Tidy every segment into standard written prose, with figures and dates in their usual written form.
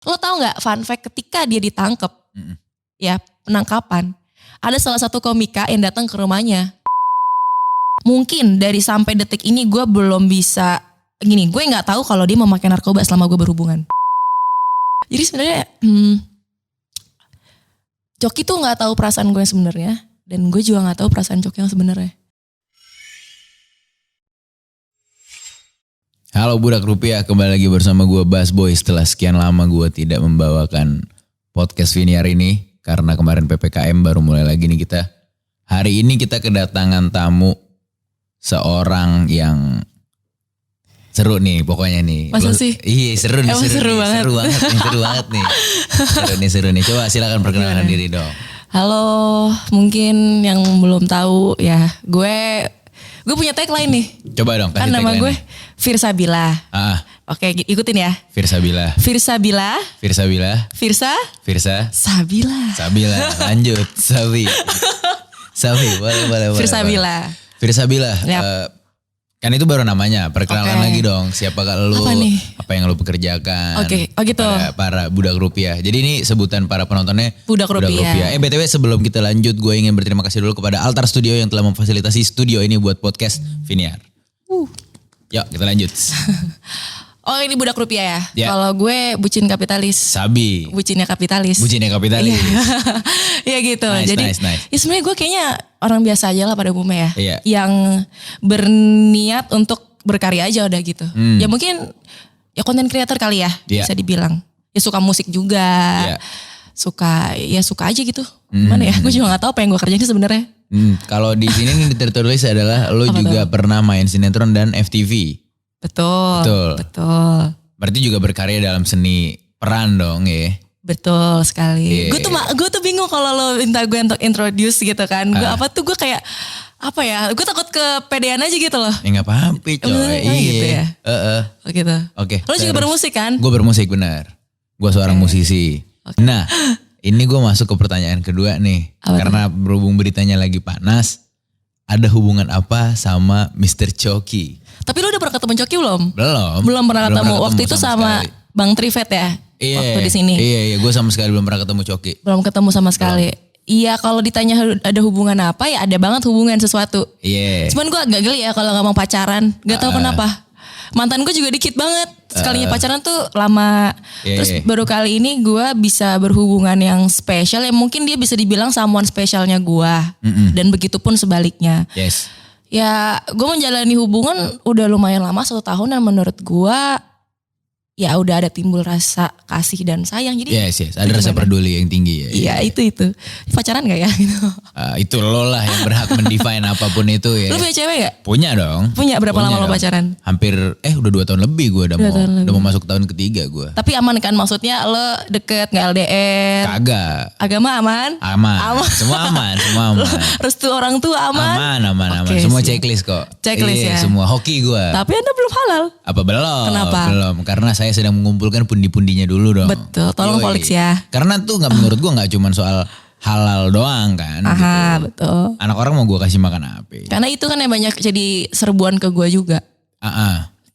Lo tahu nggak fun fact ketika dia ditangkap, ya penangkapan, ada salah satu komika yang datang ke rumahnya. Mungkin dari sampai detik ini gue belum bisa gini, gue nggak tahu kalau dia memakai narkoba selama gue berhubungan. Jadi sebenarnya Coki tuh nggak tahu perasaan gue yang sebenarnya, dan gue juga nggak tahu perasaan Coki yang sebenarnya. Halo Budak Rupiah, kembali lagi bersama gue Bass Boy. Setelah sekian lama gue tidak membawakan podcast Viniar ini karena kemarin PPKM baru mulai lagi nih kita. Hari ini kita kedatangan tamu seorang yang seru nih pokoknya nih. Masa sih? Iya seru nih, seru banget. Seru banget nih. Seru nih. Coba silakan perkenalkan diri dong. Halo, mungkin yang belum tahu ya, gue punya tagline nih. Coba dong kasih kan nama gue Firsabila. Oke, ikutin ya. Firsabila. Sabila. Lanjut. Sabi. Boleh. Firsabila. Yep. Kan itu baru namanya. Perkenalan lagi dong. Siapakah lu? Apa yang lu pekerjakan? Oke, oh gitu. Para Budak Rupiah. Jadi ini sebutan para penontonnya Budak Rupiah. BTW sebelum kita lanjut, gue ingin berterima kasih dulu kepada Altar Studio yang telah memfasilitasi studio ini buat podcast Viniar. Yuk kita lanjut. Oh ini Budak Rupiah ya? Ya. Kalau gue bucin kapitalis. Sabi. Bucinnya kapitalis. Iya gitu. Jadi Nice. ya sebenarnya gue kayaknya orang biasa aja lah pada umumnya ya. Iya. Yang berniat untuk berkarya aja udah gitu. Ya mungkin ya konten creator kali ya, Iya. bisa dibilang. Ya suka musik juga. Iya. Suka aja gitu. Gimana ya? Gue juga gak tahu apa yang gue kerjain sih sebenarnya. Kalau di sini nih tertulis adalah lo juga pernah main sinetron dan FTV. Betul. Berarti juga berkarya dalam seni peran dong ya. Betul sekali. Yeah. Gue tuh bingung kalau lo minta gue untuk introduce gitu kan. Gue kayak apa ya? Gue takut kepedean aja gitu loh. Ya gak apa-apa coy. Iya. Gitu ya. Oh gitu. Oke. Lo juga bermusik kan? Gue bermusik benar. Gue seorang musisi. Okay. Nah ini gue masuk ke pertanyaan kedua nih. Karena berhubung beritanya lagi panas. Ada hubungan apa sama Mr. Coki? Tapi lo udah pernah ketemu Coki belum? Belum pernah ketemu. Waktu itu sama sekali. Bang Trivet ya? Iya, waktu di sini. Iya, gue sama sekali belum pernah ketemu Coki. Belum ketemu sama sekali. Iya, kalau ditanya ada hubungan apa ya ada banget hubungan sesuatu. Iya. Cuman gue agak geli ya kalau ngomong pacaran. Gak tahu kenapa. Mantan gue juga dikit banget. Sekalinya pacaran tuh lama. Terus baru kali ini gue bisa berhubungan yang spesial. Ya mungkin dia bisa dibilang someone spesialnya gue. Dan begitu pun sebaliknya. Yes. Ya gue menjalani hubungan udah lumayan lama 1 tahun. Dan menurut gue ya udah ada timbul rasa kasih dan sayang. Jadi Yes. Ada rasa peduli yang tinggi ya. Iya itu. Pacaran gak ya? Itu lo lah yang berhak mendefine apapun itu ya. Lu punya cewek gak? Punya dong. Punya berapa lama lo pacaran? Hampir udah 2 tahun lebih gue udah mau masuk tahun ketiga gue. Tapi aman kan, maksudnya lo deket gak LDR? Kagak. Agama aman? Aman. Semua aman. Restu orang tua aman? Aman. Oke, Semua sih. checklist kok. Checklist ya? Semua hoki gue. Tapi Anda belum halal. Apa belum? Kenapa? Belum. Karena saya sedang mengumpulkan pundi-pundinya dulu dong. Betul, tolong Yoi. Polix ya. Karena tuh menurut gue gak cuma soal halal doang kan. Aha, gitu. betul. Anak orang mau gue kasih makan apa? Karena itu kan yang banyak jadi serbuan ke gue juga.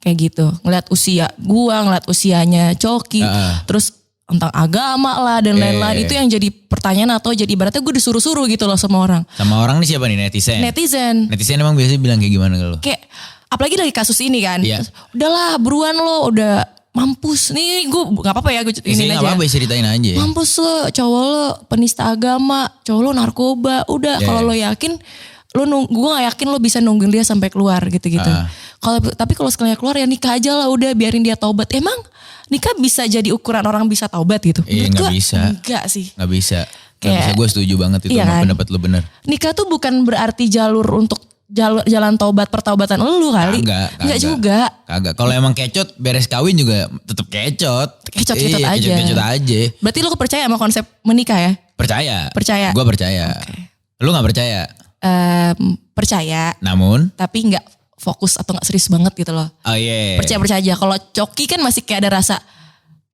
Kayak gitu. Ngeliat usia gue, ngeliat usianya Coki. Terus tentang agama lah dan lain-lain. Itu yang jadi pertanyaan atau jadi ibaratnya gue disuruh-suruh gitu loh sama orang. Sama orang nih siapa nih? Netizen emang biasanya bilang kayak gimana ke lo? Kayak apalagi lagi kasus ini kan. Iya. Udahlah buruan lo udah mampus nih, gue gak apa-apa ya gue ini aja. Gak apa-apa ceritain aja. Mampus lo, cowok lo penista agama, cowok lo narkoba. Udah kalau lo yakin, gue gak yakin lo bisa nungguin dia sampai keluar gitu-gitu. Tapi kalau sekalinya keluar ya nikah aja lah, udah biarin dia taubat. Emang nikah bisa jadi ukuran orang bisa taubat gitu? Iya gak bisa. Enggak sih. Gak bisa, gue setuju banget itu kan? Pendapat lo bener. Nikah tuh bukan berarti jalur untuk jalan taubat pertaubatan lu kali. Enggak juga. Kagak. Kalau emang kecot beres kawin juga tetap kecot. Kecot aja. Berarti lu percaya sama konsep menikah ya? Percaya. Gue percaya. Okay. Lu gak percaya? Percaya. Namun? Tapi gak fokus atau gak serius banget gitu loh. Oh iya. Percaya aja. Kalau Coki kan masih kayak ada rasa.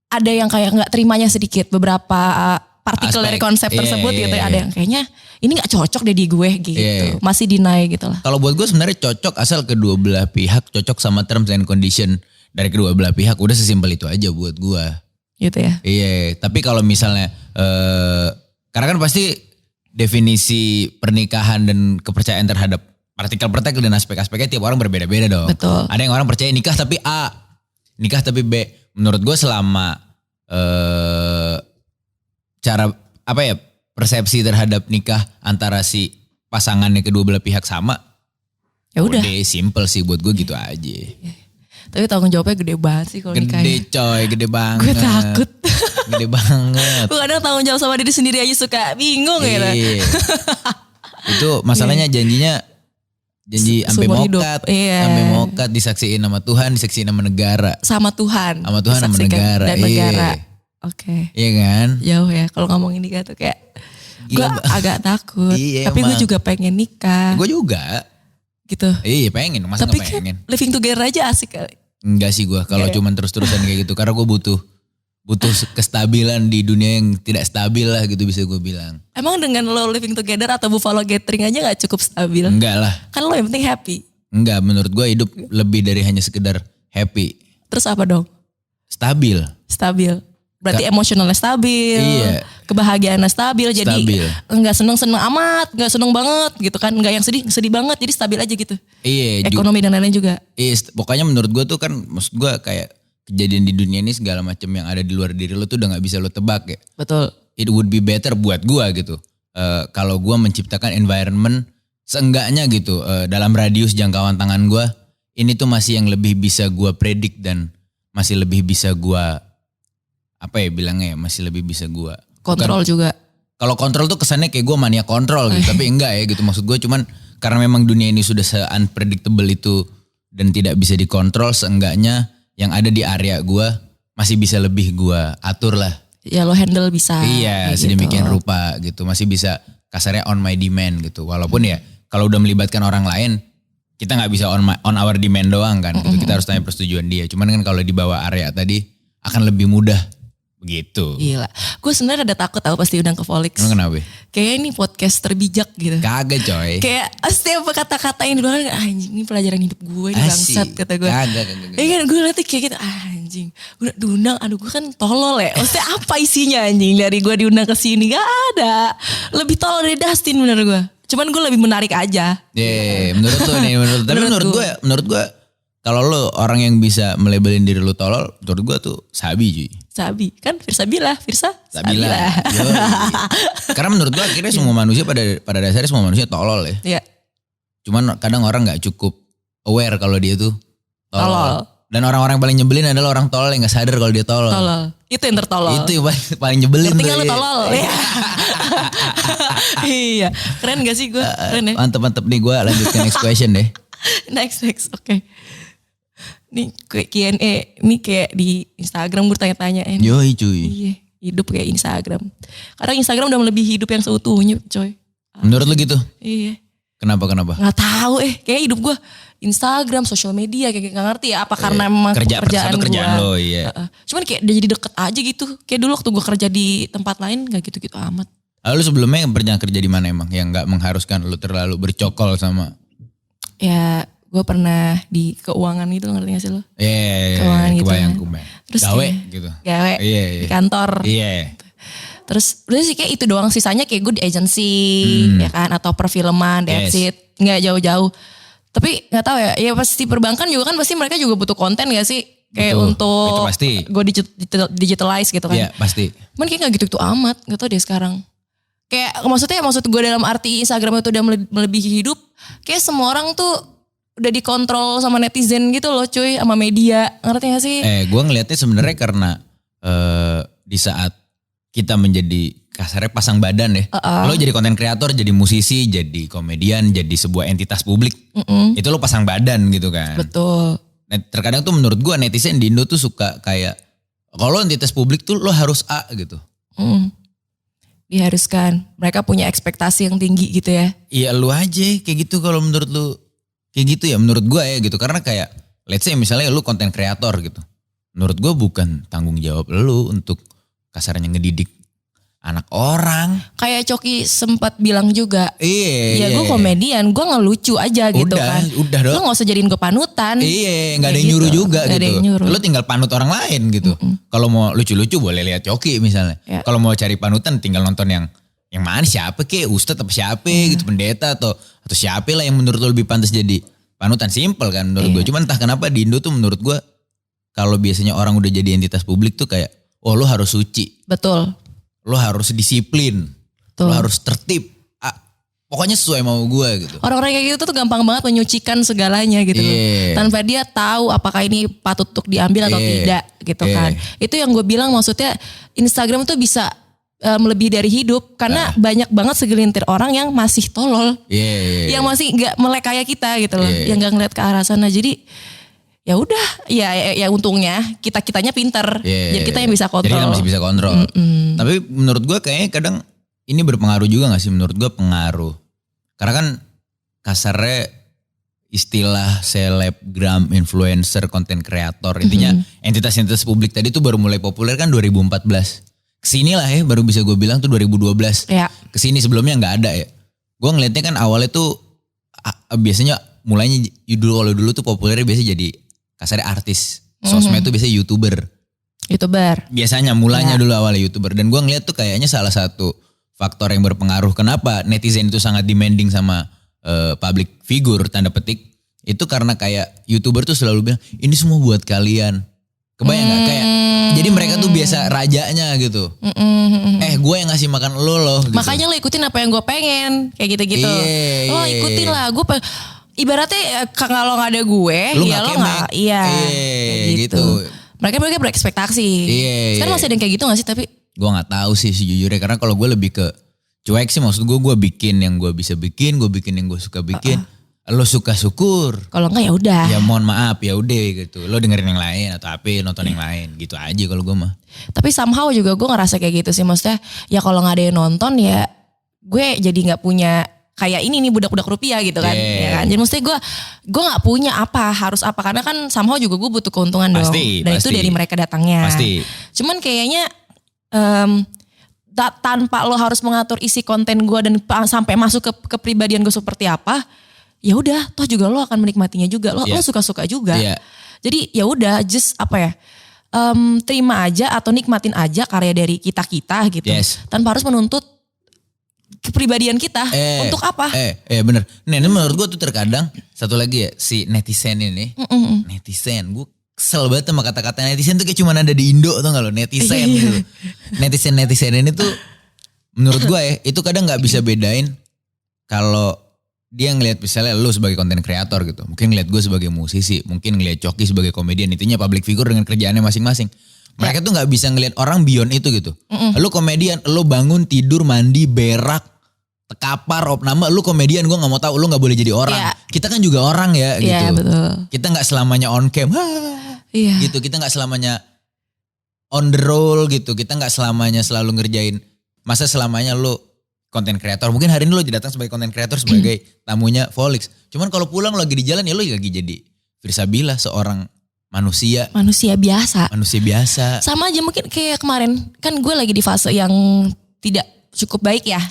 Ada yang kayak gak terimanya sedikit. Beberapa partikel dari konsep tersebut gitu. Ada yang kayaknya ini gak cocok deh di gue gitu. Masih deny gitu lah. Kalau buat gue sebenarnya cocok asal kedua belah pihak cocok sama terms and condition dari kedua belah pihak. Udah sesimpel itu aja buat gue. gitu ya. Iya, tapi kalau misalnya karena kan pasti definisi pernikahan dan kepercayaan terhadap partikel-partikel dan aspek-aspeknya tiap orang berbeda-beda dong. Betul. Ada yang orang percaya nikah tapi A, nikah tapi B. Menurut gue selama cara apa ya, persepsi terhadap nikah antara si pasangannya kedua belah pihak sama, Ya udah. simple sih buat gue gitu aja. Tapi tanggung jawabnya gede banget sih kalau nikah. Gede coy, gede banget. Gue takut. Gede banget. Gue kadang tanggung jawab sama diri sendiri aja suka bingung ya. Iya. Itu masalahnya janji sampai Seumur hidup. mokat, Iya. sampai mokat disaksiin sama Tuhan, disaksiin sama negara. Sama Tuhan. Sama Tuhan sama Disaksikan negara. Dan negara. Iya. Oke. Iya kan? Jauh ya kalau ngomongin nikah tuh kayak gue Gila, agak takut. Iya, Tapi gue emang. juga pengen nikah. Gue juga. Gitu. Iya pengen, masa Tapi gak kan pengen? living together aja asik kali. Enggak sih gue, kalau Enggak ya? cuman terus-terusan kayak gitu. Karena gue butuh kestabilan di dunia yang tidak stabil lah gitu bisa gue bilang. Emang dengan lo living together atau Buffalo Gathering aja gak cukup stabil? Enggak lah, Kan lo yang penting happy. enggak, menurut gue hidup lebih dari hanya sekedar happy. Terus apa dong? Stabil. Stabil. Berarti emosionalnya stabil. Iya. Kebahagiaannya stabil. Jadi Stabil. enggak seneng-seneng amat. Enggak seneng banget gitu kan. Enggak yang sedih banget. Jadi stabil aja gitu. Iya, Ekonomi dan lain-lain juga. pokoknya menurut gue tuh kan, maksud gue kayak kejadian di dunia ini segala macam yang ada di luar diri lo tuh udah nggak bisa lo tebak ya. Betul. It would be better buat gue gitu. Kalau gue menciptakan environment seenggaknya gitu dalam radius jangkauan tangan gue, ini tuh masih yang lebih bisa gue predik dan masih lebih bisa gue apa ya bilangnya ya, masih lebih bisa gue Kontrol juga. Kalau kontrol tuh kesannya kayak gue mania kontrol gitu, tapi enggak ya gitu. Maksud gue cuman karena memang dunia ini sudah se-unpredictable itu dan tidak bisa dikontrol, seenggaknya yang ada di area gue masih bisa lebih gue atur lah. Ya lo handle bisa. Iya, kayak sedemikian gitu. rupa gitu. Masih bisa kasarnya on my demand gitu. Walaupun ya kalau udah melibatkan orang lain, kita nggak bisa on our demand doang kan. Gitu. Kita harus tanya persetujuan dia. Cuman kan kalau di bawah area tadi akan lebih mudah begitu. Gila. Gue sebenarnya ada takut tau pasti undang ke Volix. Emang kenapa? Kayaknya ini podcast terbijak gitu. Kagak coy. Kayak setiap kata-kata yang dibilang anjing ini pelajaran hidup gue ini bangsat kata gue. Kagak. Iya kan gue liatnya kayak gitu anjing. Gue diundang aduh gue kan tolol ya. Maksudnya apa isinya anjing dari gue diundang ke sini gak ada. Lebih tolol dari Dustin bener gue. Cuman gue lebih menarik aja. Menurut lo nih, tapi menurut gue kalau lo orang yang bisa melabelin diri lo tolol, menurut gue tuh sabi cuy. Sabi kan Firsa Sabila. Yoi. Karena menurut gue akhirnya semua manusia pada dasarnya semua manusia tolol ya. Iya. Cuman kadang orang nggak cukup aware kalau dia tuh Tolol. Dan orang-orang yang paling nyebelin adalah orang tolol yang nggak sadar kalau dia tolol. Tolol. Itu yang tertolol. Itu yang paling nyebelin Ngerti tuh. gak lu Iya. tolol? Iya. Iya. Keren gak sih gue? Keren ya. Mantep nih, gue lanjut ke next question deh. Next. Oke. Nih kayak Q&A. Ini kayak di Instagram gue tanya-tanyain. Yoi cuy. Iya. Hidup kayak Instagram. Kadang Instagram udah melebihi hidup yang seutuhnya coy. Menurut lu gitu? Iya. Kenapa? Gak tahu kayak hidup gue Instagram, sosial media kayak gak ngerti ya. Apa karena memang pekerjaan gue. Kerjaan lo, iya. Cuman kayak udah jadi deket aja gitu. Kayak dulu waktu gue kerja di tempat lain gak gitu-gitu amat. Lalu sebelumnya pernah kerja di mana emang? Yang gak mengharuskan lu terlalu bercokol sama... Ya gue pernah di keuangan gitu ngerti gak sih lo? Iya, Keuangan gitu kebayang. kan. Terus Gawe kayak- gitu. Gawe Iya. di kantor. Iya. Terus udah sih kayak itu doang, sisanya kayak gue di agency ya kan atau perfilman, that's Yes. it. Nggak jauh-jauh. Tapi nggak tahu ya pasti perbankan juga kan pasti mereka juga butuh konten gak sih? Kayak Betul, untuk itu pasti. gue digitalize gitu kan. Iya, pasti. Cuman kayak gak gitu-gitu amat, gak tau deh sekarang. Kayak maksud gue dalam arti Instagram itu udah melebihi hidup, kayak semua orang tuh udah dikontrol sama netizen gitu loh cuy, sama media, ngerti gak sih? Gue ngelihatnya sebenarnya karena di saat kita menjadi kasarnya pasang badan ya. Lo jadi konten kreator, jadi musisi, jadi komedian, jadi sebuah entitas publik. Itu lo pasang badan gitu kan. Betul. Nah, terkadang tuh menurut gue netizen di Indo tuh suka kayak, kalau entitas publik tuh lo harus A gitu. Diharuskan. Mereka punya ekspektasi yang tinggi gitu ya. Iya lu aja kayak gitu kalau menurut lu. Kayak gitu ya menurut gue ya gitu. Karena kayak let's say misalnya lu konten kreator gitu. Menurut gue bukan tanggung jawab lu untuk kasarnya ngedidik anak orang. Kayak Coki sempat bilang juga. Iya. Ya gue komedian, gue ngelucu aja gitu kan. Udah dong. Lo gak usah jadiin gue panutan. Iya, gak ada yang nyuruh juga gak gitu. Ada yang nyuruh. Lo tinggal panut orang lain gitu. Kalau mau lucu-lucu boleh lihat Coki misalnya. Ya. Kalau mau cari panutan tinggal nonton yang mana siapa ke, ustadz apa siapa gitu, pendeta atau siapa lah yang menurut lo lebih pantas jadi panutan. Simple kan menurut gue. Cuman entah kenapa di Indo tuh menurut gue kalau biasanya orang udah jadi entitas publik tuh kayak lo harus suci. Betul. Lo harus disiplin. Lo harus tertib. Pokoknya sesuai mau gue gitu. Orang-orang kayak gitu tuh gampang banget menyucikan segalanya gitu loh. Tanpa dia tahu apakah ini patut untuk diambil atau tidak gitu kan. Itu yang gue bilang, maksudnya Instagram tuh bisa melebihi dari hidup. Karena banyak banget segelintir orang yang masih tolol. Yang masih gak melek kayak kita gitu loh. Yang gak ngeliat ke arah sana. Jadi ya udah, ya untungnya kitanya pinter, jadi kita yang bisa kontrol. Jadi kita masih bisa kontrol. Tapi menurut gue kayaknya kadang ini berpengaruh juga gak sih? Menurut gue pengaruh. Karena kan kasarnya istilah selebgram, influencer, konten kreator, intinya entitas-entitas publik tadi tuh baru mulai populer kan 2014. Kesini lah ya, baru bisa gue bilang tuh 2012. Kesini, sebelumnya gak ada ya. Gue ngeliatnya kan awalnya tuh biasanya mulainya kalau dulu tuh populernya biasanya jadi kasarnya artis. Sosmed tuh biasanya YouTuber. Biasanya mulanya dulu awalnya YouTuber. Dan gue ngeliat tuh kayaknya salah satu faktor yang berpengaruh kenapa netizen itu sangat demanding sama public figure tanda petik. Itu karena kayak YouTuber tuh selalu bilang ini semua buat kalian. Kebayang gak? Kayak jadi mereka tuh biasa rajanya gitu. Gue yang ngasih makan lo loh. Gitu. Makanya lo ikutin apa yang gue pengen. Kayak gitu-gitu. Lo ikutin lah. Gue ibaratnya kalau gak ada gue, lu ya lo gak. Iya. Gitu. Mereka berekspektasi. Sekarang masih ada yang kayak gitu gak sih? Tapi gue gak tahu sih sejujurnya. Karena kalau gue lebih ke cuek sih. Maksud gue bikin yang gue bisa bikin. Gue bikin yang gue suka bikin. Lo suka syukur. Kalau enggak ya udah. Ya mohon maaf ya udah gitu. Lo dengerin yang lain atau apa nonton yang lain. Gitu aja kalau gue mah. Tapi somehow juga gue ngerasa kayak gitu sih. Maksudnya ya kalau gak ada yang nonton ya gue jadi gak punya kayak ini nih budak-budak rupiah gitu kan. Ya kan? Jadi maksudnya gue gak punya harus apa. Karena kan somehow juga gue butuh keuntungan dong. Dan itu dari mereka datangnya. Pasti. Cuman kayaknya tanpa lo harus mengatur isi konten gue dan sampai masuk ke kepribadian gue seperti apa. Ya udah, toh juga lo akan menikmatinya juga. Lo suka-suka juga. Jadi ya udah, just terima aja atau nikmatin aja karya dari kita gitu. Tanpa harus menuntut kepribadian kita untuk apa? Bener. Ini menurut gue tuh terkadang satu lagi ya si netizen ini. Netizen, gue kesel banget sama kata-kata netizen tuh kayak cuma ada di Indo tuh nggak lo netizen gitu. Netizen ini tuh menurut gue ya itu kadang nggak bisa bedain kalau dia ngelihat misalnya lu sebagai konten kreator gitu. Mungkin ngelihat gue sebagai musisi. Mungkin ngelihat Coki sebagai komedian. Intinya public figure dengan kerjaannya masing-masing. Mereka tuh gak bisa ngelihat orang beyond itu gitu. Lu komedian, lu bangun, tidur, mandi, berak, tekapar, opname. Lu komedian, gue gak mau tahu. Lu gak boleh jadi orang. Kita kan juga orang ya gitu. Betul. Kita gak selamanya on cam. Gitu. Kita gak selamanya on the roll gitu. Kita gak selamanya selalu ngerjain. Masa selamanya lu konten kreator, mungkin hari ini lo datang sebagai konten kreator sebagai tamunya Volix. Cuman kalau pulang lo lagi di jalan ya lo lagi jadi Firsabila, seorang manusia biasa. Sama aja mungkin kayak kemarin kan gue lagi di fase yang tidak cukup baik ya.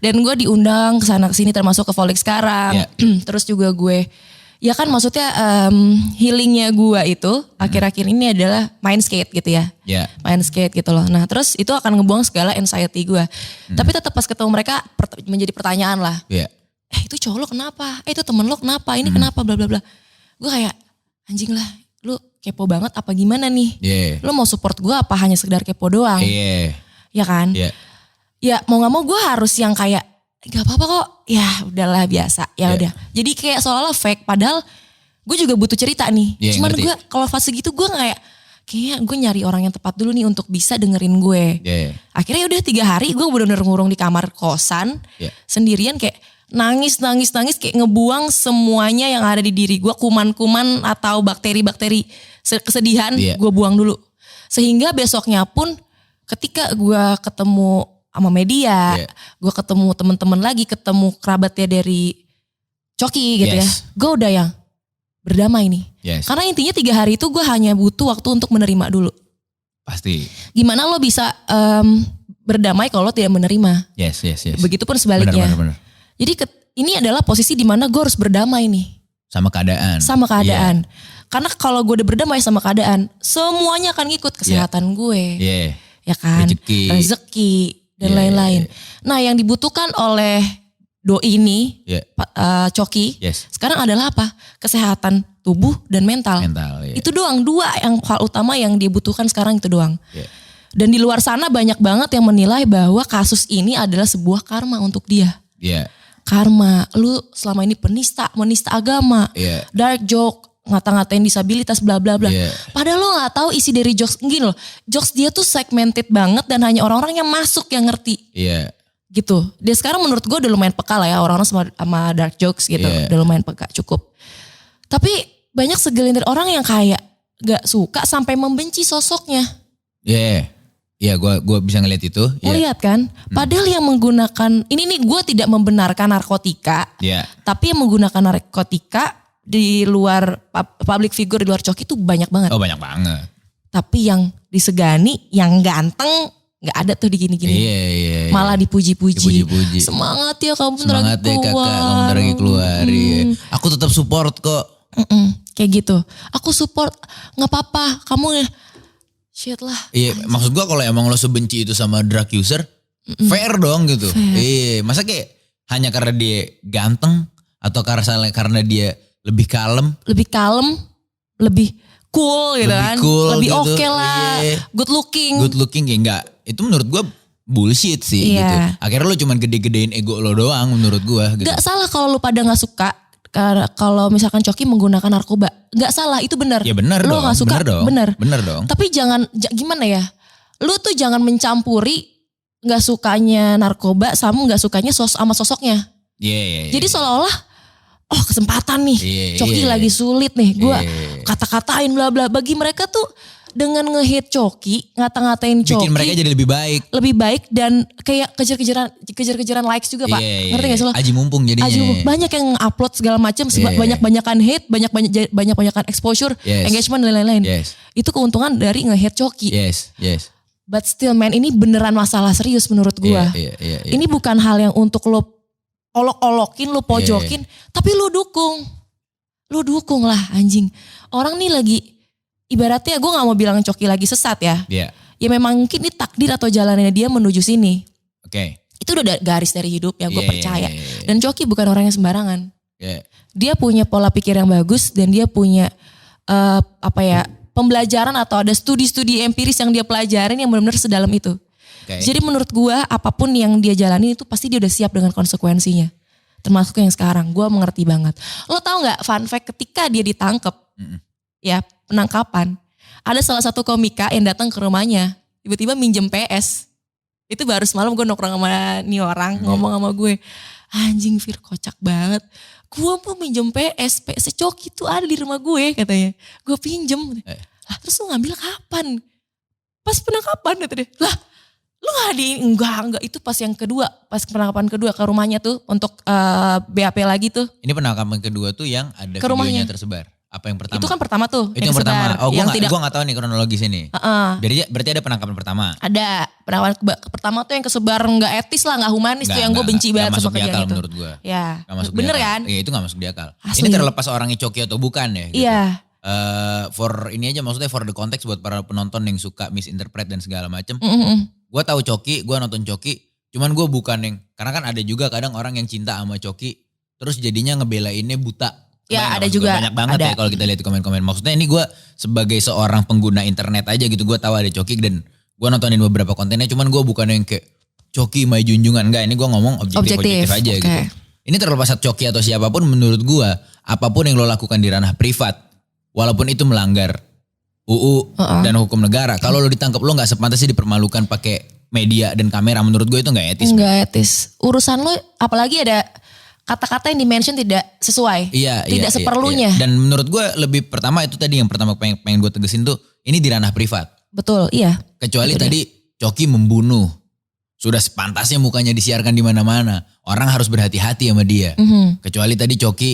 Dan gue diundang kesana kesini termasuk ke Volix sekarang. Terus juga gue ya kan maksudnya healingnya gue itu akhir-akhir ini adalah main skate gitu ya. Main skate gitu loh. Nah terus itu akan ngebuang segala anxiety gue. Tapi tetap pas ketemu mereka menjadi pertanyaan lah. Itu cowok lo kenapa? Itu temen lo kenapa? Ini kenapa? Bla bla bla. Gue kayak anjing lah. Lu kepo banget apa gimana nih? Lu mau support gue apa hanya sekedar kepo doang? Ya kan? Ya mau gak mau gue harus yang kayak gak apa-apa kok, ya udahlah biasa, ya udah. Jadi kayak seolah fake, padahal gue juga butuh cerita nih. Cuman gue kalau fase gitu gue kayaknya gue nyari orang yang tepat dulu nih untuk bisa dengerin gue. Akhirnya udah 3 hari gue bener-bener ngurung di kamar kosan, sendirian kayak nangis kayak ngebuang semuanya yang ada di diri gue, kuman-kuman atau bakteri-bakteri kesedihan gue buang dulu. Sehingga besoknya pun ketika gue ketemu sama media, gue ketemu teman-teman lagi, ketemu kerabatnya dari Coki gitu ya. Gue udah yang berdamai nih. Karena intinya 3 hari itu gue hanya butuh waktu untuk menerima dulu. Pasti. Gimana lo bisa berdamai kalau lo tidak menerima. Yes. Begitupun sebaliknya. Benar. Jadi ini adalah posisi di mana gue harus berdamai nih. Sama keadaan. Yeah. Karena kalau gue udah berdamai sama keadaan, semuanya akan ngikut. Kesehatan gue. Ya kan? Rezeki dan lain-lain. Nah, yang dibutuhkan oleh doi ini, Coki, sekarang adalah apa? Kesehatan tubuh dan mental. Itu doang, dua yang hal utama yang dia butuhkan sekarang itu doang. Dan di luar sana banyak banget yang menilai bahwa kasus ini adalah sebuah karma untuk dia. Karma, lu selama ini menista agama, dark joke, ngata-ngatain disabilitas, bla bla bla. Padahal lo nggak tahu isi dari jokes, gini loh, jokes dia tuh segmented banget dan hanya orang-orang yang masuk yang ngerti. Gitu. Dia sekarang menurut gue udah lumayan peka lah ya, orang-orang sama dark jokes gitu, udah lumayan peka, cukup. Tapi banyak segelintir orang yang kayak gak suka sampai membenci sosoknya. Iya, gue bisa ngeliat itu. Lihat kan, padahal yang menggunakan ini nih, gue tidak membenarkan narkotika, tapi yang menggunakan narkotika di luar public figure, di luar Coki itu banyak banget. Oh, banyak banget. Tapi yang disegani, yang ganteng, nggak ada tuh digini-gini. Iya. Malah dipuji-puji. Semangat ya kamu bentar lagi keluar. Kakak, kamu bentar lagi keluar. Aku tetap support kok. Kayak gitu. Aku support, nggak apa-apa. Kamu shit lah. Iya, maksud gua kalau emang lo sebenci itu sama drug user, fair dong gitu. Iya, masa kayak hanya karena dia ganteng atau karena dia lebih kalem, lebih cool gitu kan, lebih gitu. Oke lah, good looking ya enggak. Itu menurut gua bullshit sih gitu. Akhirnya lo cuman gede-gedein ego lo doang menurut gua gitu. Gak salah kalau lo pada gak suka kalau misalkan Coki menggunakan narkoba, gak salah, itu benar. Ya benar dong. Lo gak suka, benar dong. Tapi jangan, gimana ya, lo tuh jangan mencampuri gak sukanya narkoba sama gak sukanya sama sosoknya. Jadi seolah-olah kesempatan nih, Coki lagi sulit nih, gue kata-katain bla bla. Bagi mereka tuh dengan nge-hate Coki, ngata-ngatain Coki, bikin mereka jadi lebih baik dan kayak kejar-kejaran likes juga, Pak. Ngerti gak sih lo? Aji mumpung jadinya. Banyak yang upload segala macam, banyak-banyakan hate, banyak-banyakan exposure, engagement dan lain-lain. Itu keuntungan dari nge-hate Coki. But still man, ini beneran masalah serius menurut gue. Ini bukan hal yang untuk lo olok-olokin, lu pojokin, tapi lu dukung. Lu dukung lah anjing. Orang nih lagi, ibaratnya gue gak mau bilang Coki lagi sesat ya. Ya memang mungkin ini takdir atau jalannya dia menuju sini. Itu udah garis dari hidup ya, gue percaya. Dan Coki bukan orang yang sembarangan. Dia punya pola pikir yang bagus dan dia punya pembelajaran atau ada studi-studi empiris yang dia pelajarin yang benar-benar sedalam itu. Jadi menurut gue apapun yang dia jalani itu pasti dia udah siap dengan konsekuensinya. Termasuk yang sekarang, gue mengerti banget. Lo tau gak fun fact, ketika dia ditangkap, ya penangkapan, ada salah satu komika yang datang ke rumahnya, tiba-tiba minjem PS. Itu baru semalam gue nongkrong sama nih orang, ngomong sama gue, anjing Fir kocak banget. Gue mau minjem PS Coki tuh ada di rumah gue katanya. Gue pinjem. Lah terus lo ngambil kapan? Pas penangkapan kata dia. Lah lu gak enggak itu pas yang kedua, pas penangkapan kedua ke rumahnya tuh untuk BAP lagi tuh. Ini penangkapan kedua tuh yang ada videonya tersebar. Apa yang pertama? Itu kan pertama tuh. Itu yang pertama. Oh gue gak tahu nih kronologis ini. Berarti ada penangkapan pertama. Ada penangkapan pertama tuh yang kesebar gak etis lah, gak humanis tuh yang gue benci banget sama kejadian itu. Menurut gue. Ya bener kan? Iya itu gak masuk di akal. Asli. Ini terlepas orangnya Coki atau bukan ya. Gitu. Iya. For ini aja maksudnya for the context buat para penonton yang suka misinterpret dan segala macem. Gue tahu Coki, gue nonton Coki, cuman gue bukan yang, karena kan ada juga kadang orang yang cinta sama Coki, terus jadinya ngebelainnya buta. Ya ada juga. Banyak banget ya kalau kita lihat di komen-komen. Maksudnya ini gue sebagai seorang pengguna internet aja gitu, gue tahu ada Coki dan gue nontonin beberapa kontennya, cuman gue bukan yang kayak Coki my junjungan, enggak, ini gue ngomong objektif aja gitu. Ini terlepas Coki atau siapapun, menurut gue, apapun yang lo lakukan di ranah privat, walaupun itu melanggar UU dan hukum negara. Kalau lo ditangkap, lo gak sepantasnya dipermalukan pakai media dan kamera. Menurut gue itu gak etis. Gak etis. Urusan lo apalagi ada kata-kata yang dimention tidak sesuai. Tidak seperlunya. Dan menurut gue lebih pertama itu tadi yang pertama pengen gue tegesin tuh, ini di ranah privat. Betul, iya. Kecuali tadi Coki membunuh. Sudah sepantasnya mukanya disiarkan di mana-mana. Orang harus berhati-hati sama dia. Kecuali tadi Coki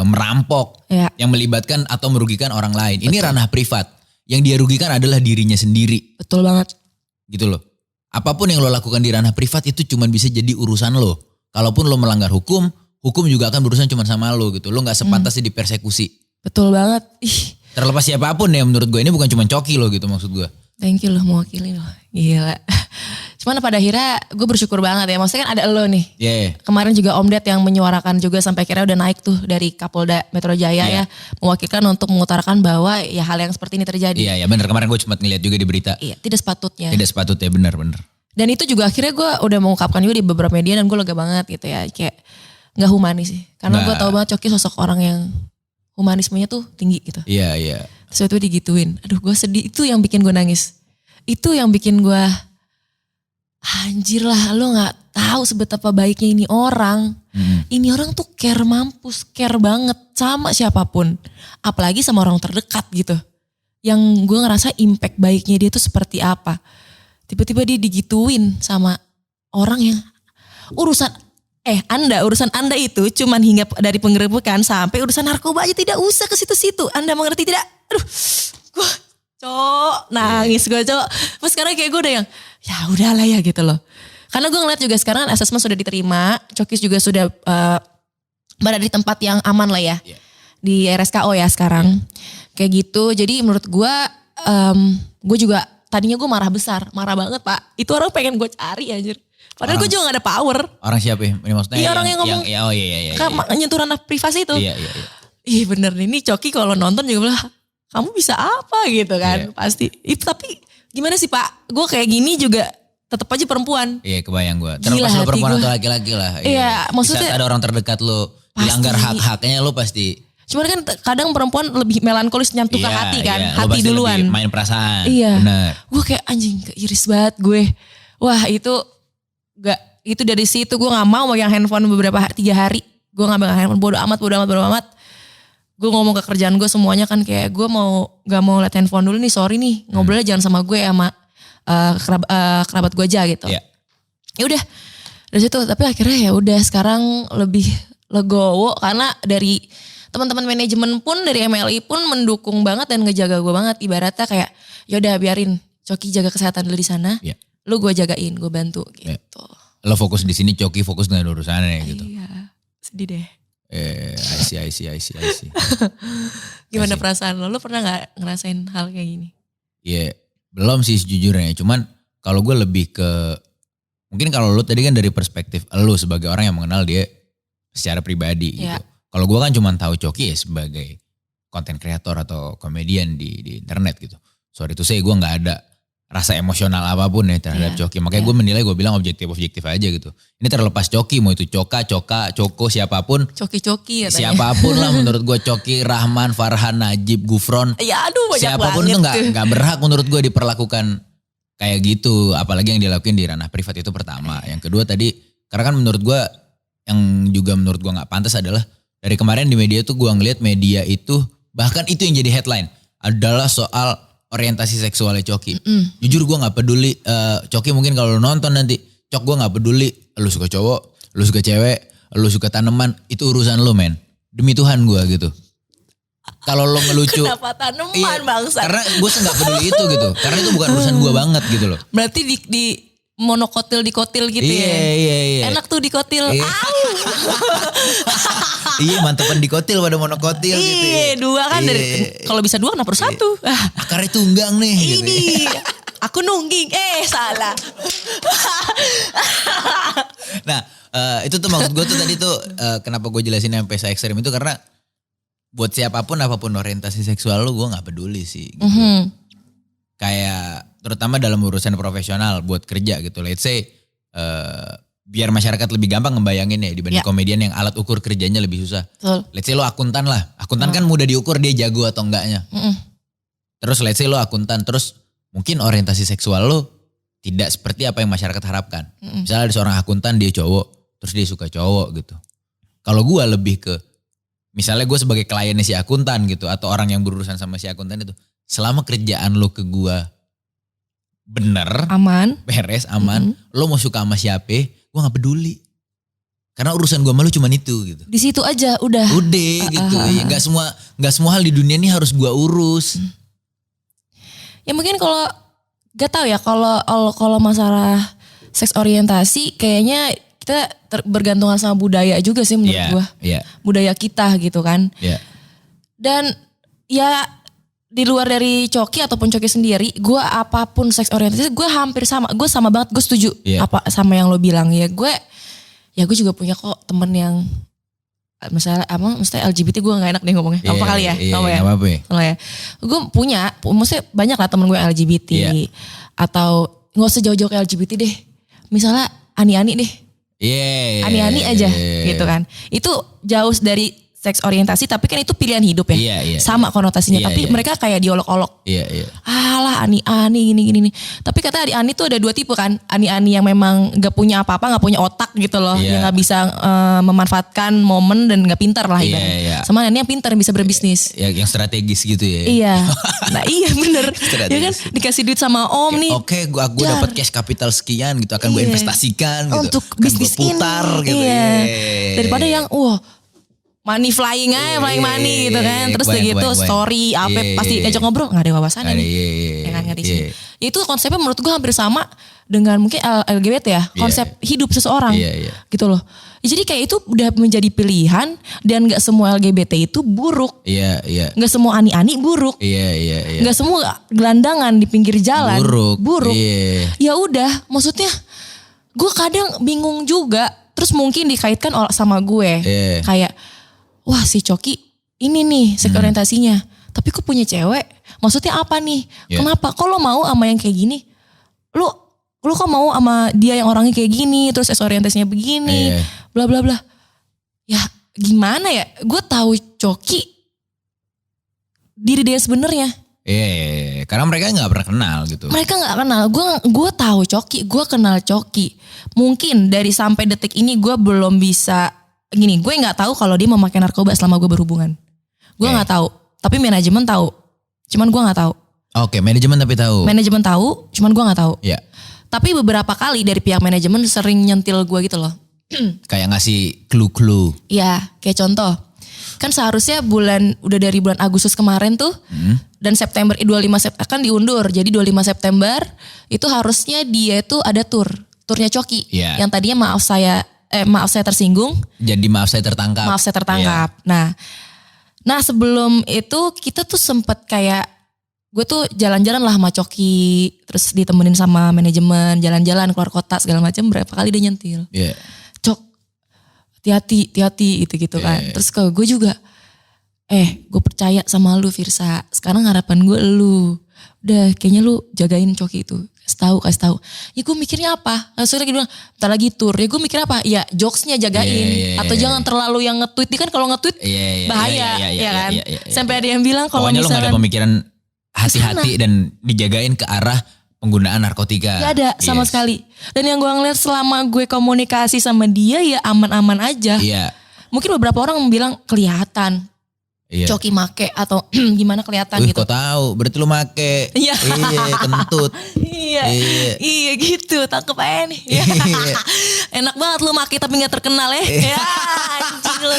merampok yang melibatkan atau merugikan orang lain. Ini ranah privat. Yang dia rugikan adalah dirinya sendiri. Betul banget. Gitu loh. apapun yang lo lakukan di ranah privat itu cuma bisa jadi urusan lo. Kalaupun lo melanggar hukum, hukum juga akan berurusan cuma sama lo gitu. Lo gak sepantasnya dipersekusi. Betul banget. Ih, Terlepas siapapun ya menurut gue, ini bukan cuma Coki lo gitu maksud gue. thank you loh mewakili loh. Gila. Cuman pada akhirnya gue bersyukur banget ya. Maksudnya kan ada lo nih. Yeah. Kemarin juga Om Ded yang menyuarakan juga sampai akhirnya udah naik tuh dari Kapolda Metro Jaya ya. Mewakilkan untuk mengutarakan bahwa ya hal yang seperti ini terjadi. Iya benar, kemarin gue cuma ngeliat juga di berita. Iya, tidak sepatutnya. Tidak sepatutnya, benar. Dan itu juga akhirnya gue udah mengungkapkan juga di beberapa media dan gue lega banget gitu ya. Kayak gak humanis sih. Karena gue tahu banget Coki sosok orang yang humanismenya tuh tinggi gitu. Iya. Terus itu digituin. Aduh gue sedih, itu yang bikin gue nangis. Itu yang bikin gue, anjir lah lo gak tahu sebetapa baiknya ini orang. Ini orang tuh care mampus, care banget sama siapapun. Apalagi sama orang terdekat gitu. Yang gue ngerasa impact baiknya dia tuh seperti apa. Tiba-tiba dia digituin sama orang yang urusan Anda itu cuman hingga dari penggerebekan sampai urusan narkoba aja tidak usah ke situ-situ. Anda mengerti tidak? Aduh, gue nangis gue. Terus sekarang kayak gue udah yang ya udahlah ya gitu loh. Karena gue ngeliat juga sekarang asesmen sudah diterima, Cokis juga sudah berada di tempat yang aman lah ya. Di RSKO ya sekarang. Kayak gitu. Jadi menurut gue juga tadinya gue marah banget Pak. Itu orang pengen gue cari anjir. Padahal gue juga gak ada power. Orang siapa ya? Ini maksudnya orang yang ngomong. Iya. Nyentuh ranah privasi itu. Iya. Ih bener nih, ini Coki kalau nonton juga bilang, kamu bisa apa gitu kan. Pasti. Tapi gimana sih Pak? Gue kayak gini juga tetap aja perempuan. Iya kebayang gue. Terlepas lo perempuan atau laki-laki lah. Iya maksudnya. Saat ada orang terdekat lo dilanggar hak-haknya lo pasti. Cuman kan kadang perempuan lebih melankolis nyentuh ke hati kan. Iya. Hati duluan. Main perasaan. Iya. Bener. Gue kayak anjing keiris banget gue. Wah itu dari situ gue gak mau yang handphone beberapa 3 hari. Gue gak megang handphone, bodo amat. Gue ngomong ke kerjaan gue semuanya kan kayak gue gak mau liat handphone dulu nih, sorry nih. Ngobrolnya jangan sama gue sama kerabat gue aja gitu. Iya. Ya udah dari situ, tapi akhirnya ya udah sekarang lebih legowo karena dari teman-teman manajemen pun dari MLI pun mendukung banget dan ngejaga gue banget. Ibaratnya kayak ya udah biarin Coki jaga kesehatan dulu di sana. Iya. Lu gue jagain, gue bantu gitu. Lo fokus di sini, Coki fokus dengan urusannya gitu. Iya, sedih deh. I see. Gimana perasaan lo? Lo pernah gak ngerasain hal kayak gini? Iya, belum sih sejujurnya. Cuman kalau gue lebih ke, mungkin kalau lo tadi kan dari perspektif lo sebagai orang yang mengenal dia secara pribadi gitu. Kalau gue kan cuma tahu Coki ya sebagai konten kreator atau komedian di internet gitu. Sorry to say gue gak ada rasa emosional apapun ya terhadap Coki. Makanya gue menilai, gue bilang objektif aja gitu. Ini terlepas Coki, mau itu Coko, siapapun. Coki ya. Siapapun lah menurut gue, Coki, Rahman, Farhan, Najib, Gufron. Ya aduh banyak siapapun banget. Itu gak berhak menurut gue diperlakukan kayak gitu. Apalagi yang dilakuin di ranah privat itu pertama. Yang kedua tadi, karena kan menurut gue, yang juga menurut gue gak pantas adalah, dari kemarin di media tuh gue ngeliat media itu, bahkan itu yang jadi headline, adalah soal orientasi seksualnya Coki. Jujur gue gak peduli, Coki mungkin kalau nonton nanti, Cok gue gak peduli, lu suka cowok, lu suka cewek, lu suka tanaman, itu urusan lu men. Demi Tuhan gue gitu. Kalau lo ngelucu. Kenapa tanaman bangsa? Karena gue gak peduli itu gitu. Karena itu bukan urusan gue banget gitu loh. Berarti di monokotil dikotil gitu ya? Iya. Enak tuh dikotil. Iya mantepan dikotil pada monokotil gitu. Iya 2 kan dari, kalau bisa 2 kenapa harus 1? Akarnya tunggang nih. Ini aku nungging, salah. Nah itu tuh maksud gue tuh tadi tuh kenapa gue jelasin sampai se ekstrem itu karena buat siapapun apapun orientasi seksual lu gue gak peduli sih gitu. Kayak terutama dalam urusan profesional buat kerja gitu. Let's say biar masyarakat lebih gampang ngebayangin ya dibanding komedian yang alat ukur kerjanya lebih susah. Betul. Let's say lo akuntan lah. Akuntan kan mudah diukur dia jago atau enggaknya. Terus let's say lo akuntan terus mungkin orientasi seksual lo tidak seperti apa yang masyarakat harapkan. Misalnya ada seorang akuntan dia cowok terus dia suka cowok gitu. Kalau gue lebih ke misalnya gue sebagai kliennya si akuntan gitu atau orang yang berurusan sama si akuntan itu. Selama kerjaan lo ke gue bener, aman, beres, aman, lo mau suka sama siapa, gue gak peduli. Karena urusan gue sama lo cuman itu gitu. Di situ aja udah. Udah gitu, ya, gak semua hal di dunia ini harus gue urus. Ya mungkin kalau Gak tahu ya kalau masalah seks orientasi kayaknya kita bergantungan sama budaya juga sih menurut gue. Budaya kita gitu kan. Dan ya di luar dari Coki ataupun Coki sendiri, gue apapun seks orientasi gue hampir sama. Gue sama banget, gue setuju apa sama yang lo bilang ya. Gue juga punya kok temen yang maksudnya LGBT gue gak enak deh ngomongnya. Apa kali ya? Gue punya, maksudnya banyak lah temen gue LGBT. Atau gak usah jauh-jauh ke LGBT deh. Misalnya ani-ani deh. Ani-ani aja gitu kan. Itu jauh dari seks orientasi tapi kan itu pilihan hidup ya. Sama konotasinya. Tapi mereka kayak diolok-olok. Alah ani-ani gini-gini. Tapi kata ani-ani tuh ada dua tipe kan. Ani-ani yang memang gak punya apa-apa, gak punya otak gitu loh. Yang gak bisa memanfaatkan momen dan gak pintar lah. Sama ani yang pintar bisa berbisnis. Yang strategis gitu ya. Nah iya bener. Ya kan dikasih duit sama om nih. Oke, gue dapat cash capital sekian gitu. Akan gue investasikan gitu. Untuk bisnis putar ini. Gitu. Daripada yang money flying aja, flying money gitu kan. Terus gitu story, pasti ngajak ngobrol gak ada wawasannya nih. Ya kan, gak di sini. Ya itu konsepnya menurut gue hampir sama dengan mungkin LGBT ya. Konsep hidup seseorang gitu loh. Ya, jadi kayak itu udah menjadi pilihan dan gak semua LGBT itu buruk. Gak semua ani-ani buruk. Gak semua gelandangan di pinggir jalan buruk. Ya udah, maksudnya gue kadang bingung juga. Terus mungkin dikaitkan sama gue. Kayak wah si Coki ini nih seks orientasinya. Tapi kok punya cewek? Maksudnya apa nih? Kenapa? Kok lo mau sama yang kayak gini? Lo kok mau sama dia yang orangnya kayak gini? Terus seks orientasinya begini? Bla bla bla. Ya gimana ya? Gue tahu Coki diri dia sebenarnya. Karena mereka nggak pernah kenal gitu. Mereka nggak kenal. Gue tahu Coki. Gue kenal Coki. Mungkin dari sampai detik ini gue belum bisa. Gini, gue nggak tahu kalau dia memakai narkoba selama gue berhubungan. Gue nggak tahu, tapi manajemen tahu. Cuman gue nggak tahu. Oke, manajemen tapi tahu. Manajemen tahu, cuman gue nggak tahu. Tapi beberapa kali dari pihak manajemen sering nyentil gue gitu loh. Kayak ngasih clue-clue. Iya, kayak contoh. Kan seharusnya udah dari bulan Agustus kemarin tuh. Dan September 25 September kan diundur. Jadi 25 September itu harusnya dia tuh ada turnya Coki. Yang tadinya maaf saya tersinggung. Jadi maaf saya tertangkap. Maaf saya tertangkap. Nah sebelum itu kita tuh sempet kayak gue tuh jalan-jalan lah sama Coki, terus ditemenin sama manajemen, jalan-jalan keluar kota segala macam. Berapa kali dia nyentil. Cok, hati-hati gitu kan. Terus ke gue juga, gue percaya sama lu Firsa. Sekarang harapan gue lu, udah kayaknya lu jagain Coki itu. Kasih tahu. Ya gue mikirnya apa? Soalnya dia bilang, bentar lagi tur. Ya gue mikir apa? Ya jokesnya jagain. Atau jangan terlalu yang nge-tweet. Dia kan kalau nge-tweet bahaya. Ya kan? Sampai ada yang bilang kalau pokoknya misalnya. Pokoknya lu gak ada pemikiran hati-hati dan dijagain ke arah penggunaan narkotika. Gak ada sama sekali. Dan yang gue ngeliat selama gue komunikasi sama dia ya aman-aman aja. Mungkin beberapa orang bilang kelihatan. Coki make atau gimana kelihatan gitu. Kok tahu? Berarti lu make. Kentut. Iya gitu, tangkep aja nih. Enak banget lu make tapi gak terkenal ya. Anjing lu.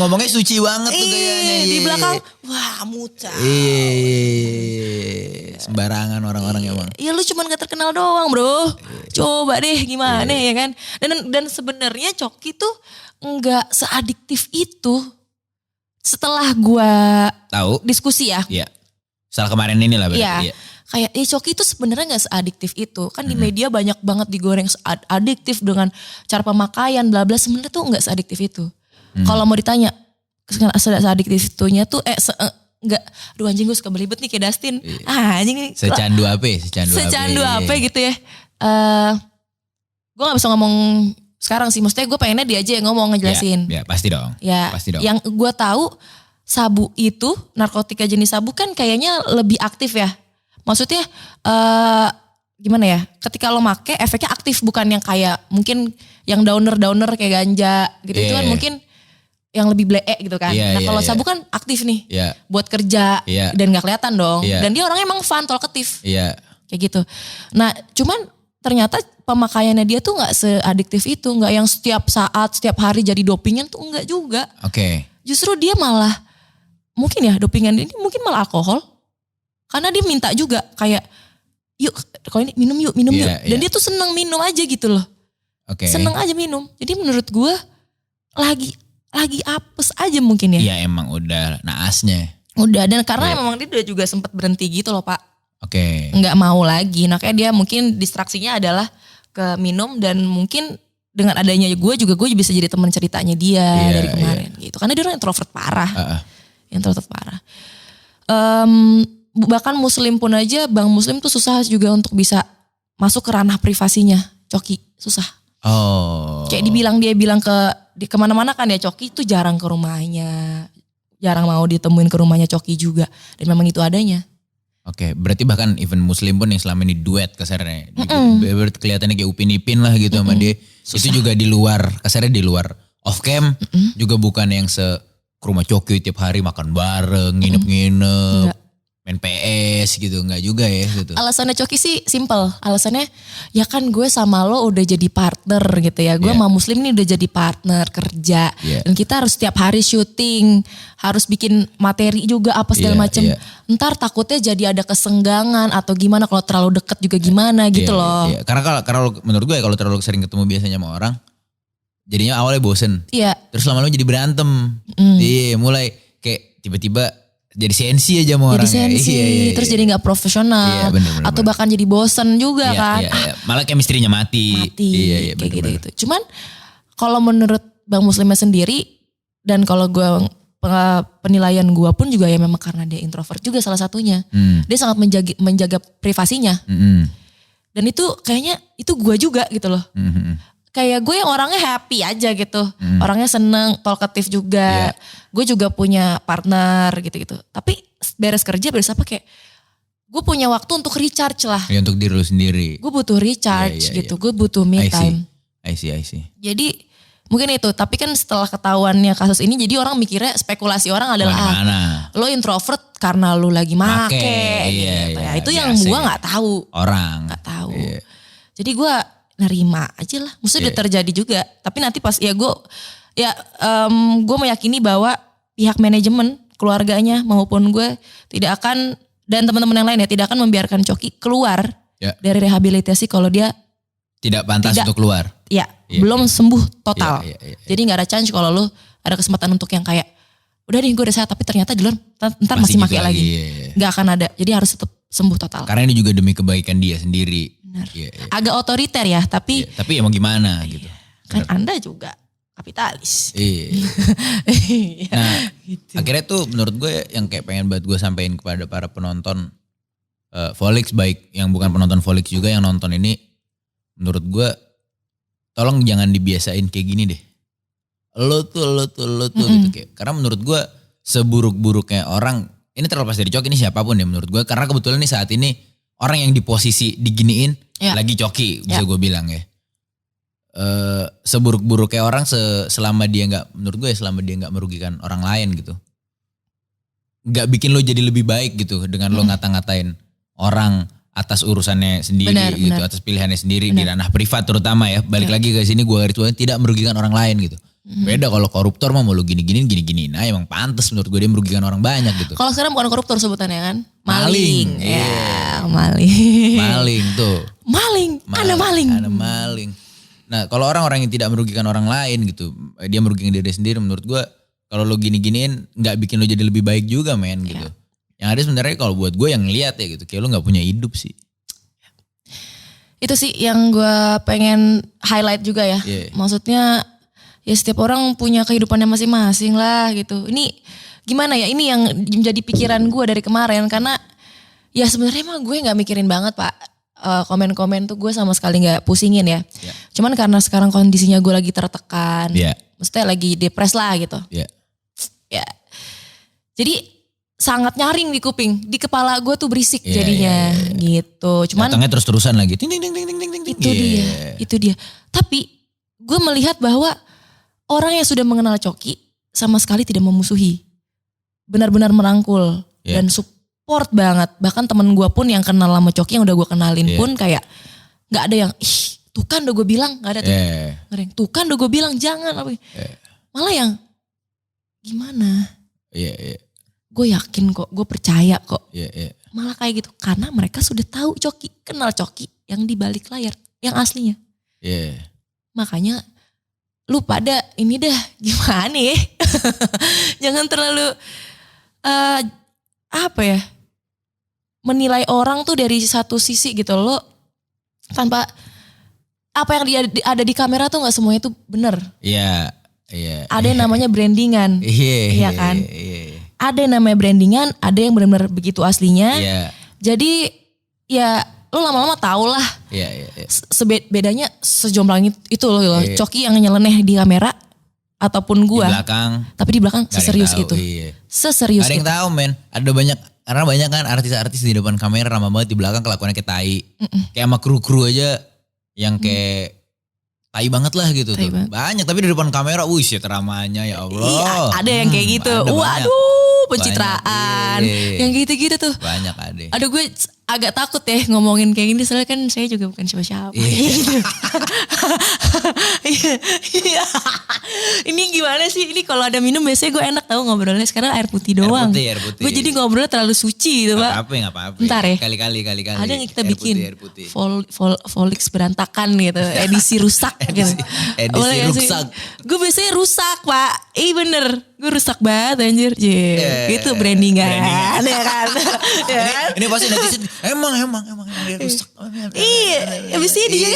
Ngomongnya suci banget tuh kayaknya. Di belakang, wah muta. Sembarangan orang-orang emang. Iya lu cuman gak terkenal doang bro. Coba deh gimana ya kan. Dan sebenarnya Coki tuh nggak seadiktif itu. Setelah gue tahu diskusi ya. Setelah kemarin ini lah berarti. Kayak Coki itu sebenarnya nggak seadiktif itu. Kan di media banyak banget digoreng adiktif dengan cara pemakaian bla bla. Sebenarnya tuh nggak seadiktif itu. Kalau mau ditanya seadiktif itunya tuh nggak. Aduh anjing gue suka belibet nih kayak Dustin. Anjing nih. Secandu apa gitu ya. Gue nggak bisa ngomong sekarang sih, maksudnya gue pengennya dia aja yang ngomong ngejelasin. Pasti dong. Pasti dong. Yang gue tahu sabu itu, narkotika jenis sabu kan kayaknya lebih aktif ya. Maksudnya gimana ya? Ketika lo make efeknya aktif, bukan yang kayak mungkin yang downer kayak ganja gitu. Itu kan mungkin yang lebih bleek gitu kan. Kalau sabu kan aktif nih. Buat kerja dan gak kelihatan dong. Dan dia orangnya emang fun, talkative. Kayak gitu. Nah cuman ternyata pemakaiannya dia tuh gak seadiktif itu. Gak yang setiap saat, setiap hari jadi dopingan tuh enggak juga. Justru dia malah, mungkin ya dopingan ini mungkin malah alkohol. Karena dia minta juga kayak, yuk kalau ini minum yuk. Dan dia tuh seneng minum aja gitu loh. Seneng aja minum. Jadi menurut gue lagi apes aja mungkin ya. Iya emang udah naasnya. Udah, dan karena memang dia udah juga sempat berhenti gitu loh Pak. Nggak mau lagi. Nah kayak dia mungkin distraksinya adalah ke minum, dan mungkin dengan adanya gue bisa jadi teman ceritanya dia dari kemarin gitu. Karena dia orang introvert parah. Introvert parah. Bahkan muslim pun aja, Bang Muslim tuh susah juga untuk bisa masuk ke ranah privasinya Coki, susah. Kayak dia bilang di kemana-mana kan ya, Coki tuh jarang ke rumahnya, jarang mau ditemuin ke rumahnya Coki juga, dan memang itu adanya. Berarti bahkan even Muslim pun yang selama ini duet kasarnya, berarti kelihatannya kayak Upin Ipin lah gitu sama dia. Susah. Itu juga di luar, kasarnya di luar off cam, juga bukan yang ke rumah Coki tiap hari makan bareng, nginep-nginep. Main PS gitu, enggak juga ya gitu. Alasannya Coki sih simple. Alasannya ya kan gue sama lo udah jadi partner gitu ya. Gue sama Muslim nih udah jadi partner kerja. Dan kita harus setiap hari syuting. Harus bikin materi juga apa segala macem. Ntar takutnya jadi ada kesenggangan atau gimana kalau terlalu deket juga gimana gitu loh. Karena kalau menurut gue ya kalau terlalu sering ketemu biasanya sama orang, jadinya awalnya bosen. Terus lama-lama jadi berantem. Mulai kayak tiba-tiba jadi sensi aja sama orang. Terus jadi gak profesional. Bener. Atau bahkan jadi bosen juga kan. Malah chemistry-nya mati. Kayak gitu. Cuman kalau menurut Bang Muslimnya sendiri, dan kalau gue penilaian gue pun juga ya memang karena dia introvert juga salah satunya. Dia sangat menjaga privasinya. Dan itu kayaknya itu gue juga gitu loh. Kayak gue yang orangnya happy aja gitu. Orangnya seneng, talkative juga. Gue juga punya partner gitu-gitu. Tapi beres kerja, beres apa kayak gue punya waktu untuk recharge lah. Ya, untuk diri lu sendiri. Gue butuh recharge gitu. Gue butuh me time. I see. Jadi mungkin itu. Tapi kan setelah ketahuannya kasus ini, jadi orang mikirnya, spekulasi orang adalah lo introvert karena lu lagi make gitu. Itu yang gue gak tahu. Orang. Gak tahu. Jadi gue nerima aja lah. Maksudnya udah terjadi juga. Tapi nanti pas gue meyakini bahwa pihak manajemen, keluarganya maupun gue tidak akan, dan teman-teman yang lain ya, tidak akan membiarkan Coki keluar dari rehabilitasi kalau dia tidak pantas untuk keluar. Belum sembuh total. Jadi gak ada chance kalau lu ada kesempatan untuk yang kayak, udah nih gue udah sehat tapi ternyata di luar ntar masih pakai lagi. Gak akan ada. Jadi harus tetap sembuh total. Karena ini juga demi kebaikan dia sendiri. Agak otoriter ya, tapi tapi emang gimana gitu. Kan Anda juga kapitalis. Nah, gitu. Akhirnya tuh menurut gue yang kayak pengen banget gue sampein kepada para penonton Volix, baik yang bukan penonton Volix juga yang nonton ini, menurut gue tolong jangan dibiasain kayak gini deh. Lo tuh gitu kayak. Karena menurut gue seburuk-buruknya orang, ini terlepas dari Coki, ini siapapun ya menurut gue, karena kebetulan nih saat ini orang yang di posisi diginiin lagi Coki, bisa gue bilang ya. Seburuk-buruknya orang selama dia nggak, menurut gue ya selama dia nggak merugikan orang lain gitu, nggak bikin lo jadi lebih baik gitu dengan lo ngata-ngatain orang atas urusannya sendiri gitu, atas pilihannya sendiri di ranah privat terutama ya. Balik lagi ke sini gue garis bawahi, tidak merugikan orang lain gitu. Beda kalau koruptor mah mau lo gini-gini. Nah emang pantas menurut gue dia merugikan orang banyak gitu. Kalau sekarang bukan koruptor sebutannya kan? Maling. Maling tuh. Ada maling. Nah kalau orang-orang yang tidak merugikan orang lain gitu, dia merugikan diri sendiri, menurut gue kalau lo gini-giniin gak bikin lo jadi lebih baik juga men gitu. Yang ada sebenarnya kalau buat gue yang ngeliat ya gitu, kayak lo gak punya hidup sih. Itu sih yang gue pengen highlight juga ya. Maksudnya ya setiap orang punya kehidupannya masing-masing lah gitu. Ini gimana ya, ini yang menjadi pikiran gue dari kemarin. Karena ya sebenarnya mah gue gak mikirin banget Pak. Komen-komen tuh gue sama sekali gak pusingin ya. Cuman karena sekarang kondisinya gue lagi tertekan. Maksudnya lagi depres lah gitu. Jadi sangat nyaring di kuping. Di kepala gue tuh berisik jadinya gitu. Cuman datangnya terus-terusan lagi. Ting. Itu dia. Tapi gue melihat bahwa orang yang sudah mengenal Coki sama sekali tidak memusuhi. Benar-benar merangkul dan support banget. Bahkan temen gue pun yang kenal sama Coki, yang udah gue kenalin pun kayak gak ada yang, tuh kan udah gue bilang, gak ada tuh. Tuh kan udah gue bilang jangan. Malah yang gimana? Gue yakin kok, gue percaya kok. malah kayak gitu. Karena mereka sudah tahu Coki, kenal Coki yang di balik layar, yang aslinya. Iya. Makanya lu pada ini dah gimana ya? Jangan terlalu apa ya? Menilai orang tuh dari satu sisi gitu lo tanpa apa yang ada di kamera tuh nggak semuanya tuh bener. Iya. Iya. Ada yang namanya brandingan. Iya kan? Iya. Ada yang namanya brandingan, ada yang benar-benar begitu aslinya. Iya. Jadi ya lo lama-lama tau lah. Iya. Bedanya sejomplang itu loh. Iya. Coki yang nyeleneh di kamera ataupun gua. Di belakang. Tapi di belakang Gak ada yang seserius tahu, itu. Iya. Seserius Ada yang itu. tahu men. Ada banyak. Karena banyak kan artis-artis di depan kamera ramah banget, di belakang kelakuannya kayak tai. Kayak sama kru-kru aja yang kayak tai banget lah gitu Tai tuh. banget. Banyak tapi di depan kamera, wih shit ramahnya ya Allah. Iya, ada yang kayak gitu. Ada banyak. Waduh, pencitraan. Banyak, iya. Yang gitu-gitu tuh. Banyak ada. Aduh gue agak takut ya ngomongin kayak gini soalnya kan saya juga bukan siapa-siapa. Iya. Iya. Ini gimana sih? Ini kalau ada minum biasanya gue enak tahu ngobrolnya. Sekarang air putih doang. Air putih. Gue jadi ngobrolnya terlalu suci gitu, Pak. Gak apa-apa. Ntar ya. Kali-kali. Ada yang kita Air bikin putih, air putih. Volix berantakan gitu, edisi rusak gitu. edisi Boleh gak sih? rusak. Gue biasanya rusak, Pak. Bener, gue rusak banget anjir. Itu brandingan ya kan. Ya kan? Ini pasti netizen emang dia rusak. Iya, abis ini dia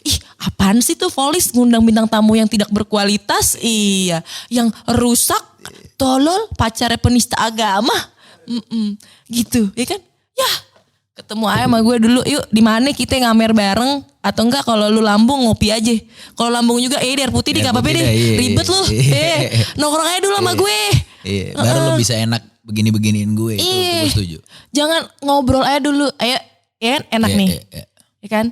ih apaan sih tuh Volix ngundang bintang tamu yang tidak berkualitas. Iya, yang rusak, tolol, pacarnya penista agama. Gitu, ya kan? Ya, ketemu aja sama gue dulu, yuk di mana kita ngamer bareng atau enggak kalau lu lambung ngopi aja. Kalau lambung juga di air putih di Air apa-apa putih deh. dah, iya, Ribet lu. Nongkrong aja dulu sama gue. Iya, baru lo bisa enak begini-beginiin gue. Itu Iya. gue setuju. Jangan ngobrol aja dulu. Ayo, ya kan enak Iya, nih. iya. Ya kan?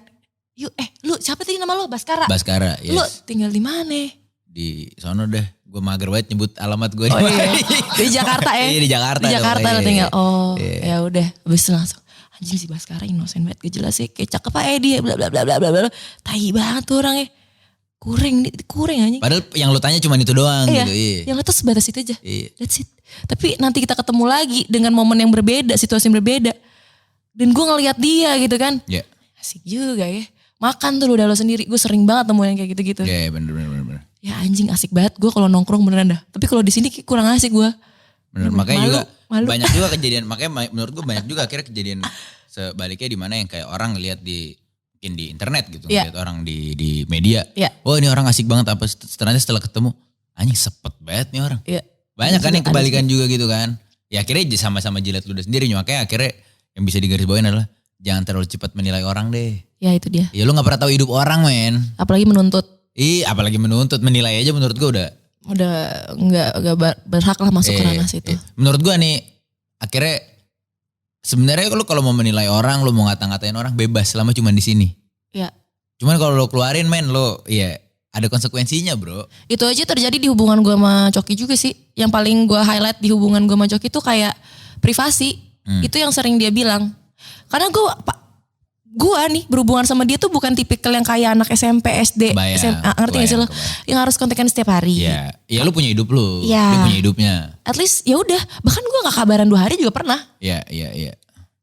Yuk, lu siapa tadi nama lu? Baskara. Baskara, Lu yes. tinggal di mana? Di sono deh. Gue mager banget nyebut alamat gue. Oh iya. Di Jakarta ya? Iya di Jakarta. Di Jakarta dong, lo iya. tinggal. Oh, Iya. ya udah. Habis itu langsung anjing si Baskara innocent banget, gak jelas sih. Kayak cakep aja dia bla bla bla bla bla bla. Tai banget tuh orangnya. Kurang anjing. Padahal yang lu tanya cuma itu doang Iya. gitu. Iya. Yang lo tuh sebatas itu aja. Iya. That's it. Tapi nanti kita ketemu lagi dengan momen yang berbeda, situasi yang berbeda. Dan gue ngelihat dia gitu kan. Iya. Asik juga ya. Makan tuh lu udah lo sendiri. Gue sering banget temuin yang kayak gitu-gitu. Iya bener. Ya anjing asik banget gue kalau nongkrong beneran dah. Tapi kalau di sini kurang asik gue. Bener. Makanya juga malu. banyak juga kejadian. Makanya menurut gue banyak juga akhirnya kejadian sebaliknya di mana yang kayak orang lihat mungkin di internet gitu. Iya. Lihat orang di media. Iya. Oh ini orang asik banget apa ternyata setelah ketemu. Anjing sepet banget nih orang. Iya. Banyak kan Juga yang kebalikan juga gitu kan. Ya akhirnya sama-sama jilat ludah sendiri. Makanya akhirnya yang bisa digarisbawahin adalah jangan terlalu cepat menilai orang deh. Ya itu dia. Ya lu gak pernah tahu hidup orang men. Apalagi menuntut. Apalagi menuntut, menilai aja menurut gue udah nggak berhak lah masuk ke ranah situ. Menurut gue nih akhirnya sebenarnya lu kalau mau menilai orang, lu mau ngata-ngatain orang bebas selama cuma di sini. Ya. Cuman kalau lu keluarin men lu ya ada konsekuensinya bro. Itu aja terjadi di hubungan gue sama Coki juga sih. Yang paling gue highlight di hubungan gue sama Coki itu kayak privasi. Itu yang sering dia bilang. Karena gue nih berhubungan sama dia tuh bukan tipikal yang kayak anak SMP, SD, SMA, ngerti gak sih lo? Yang harus kontekan setiap hari. Iya, ya lu punya hidup lu, Iya. dia punya hidupnya. At least ya udah, bahkan gue gak kabaran 2 hari juga pernah. Iya.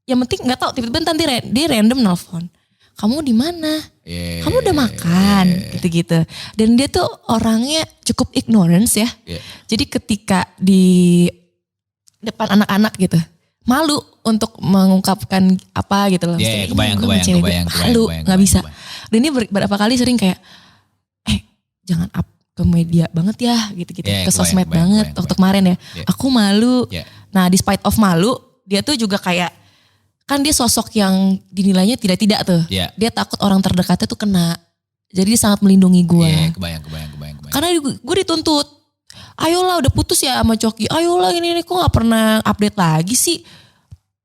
Yang penting nggak tahu tiba-tiba nanti dia random nelfon. Kamu di mana? Iya. Kamu udah makan? Gitu-gitu. Dan dia tuh orangnya cukup ignorance ya. Iya. Jadi ketika di depan anak-anak gitu, malu untuk mengungkapkan apa gitu loh. Iya, Maksudnya, kebayang, gue sama cewek gue, malu, nggak bisa. Dan dia berapa kali sering kayak, jangan up ke media banget ya, gitu-gitu, Iya, ke sosmed kebayang, banget. Waktu kemarin ya, Iya. aku malu. Iya. Nah, despite of malu, dia tuh juga kayak, kan dia sosok yang dinilainya tidak tuh. Iya. Dia takut orang terdekatnya tuh kena. Jadi dia sangat melindungi gue. Iya, kebayang. Karena gue dituntut. Ayolah udah putus ya sama Coki. Ayolah ini kok gak pernah update lagi sih.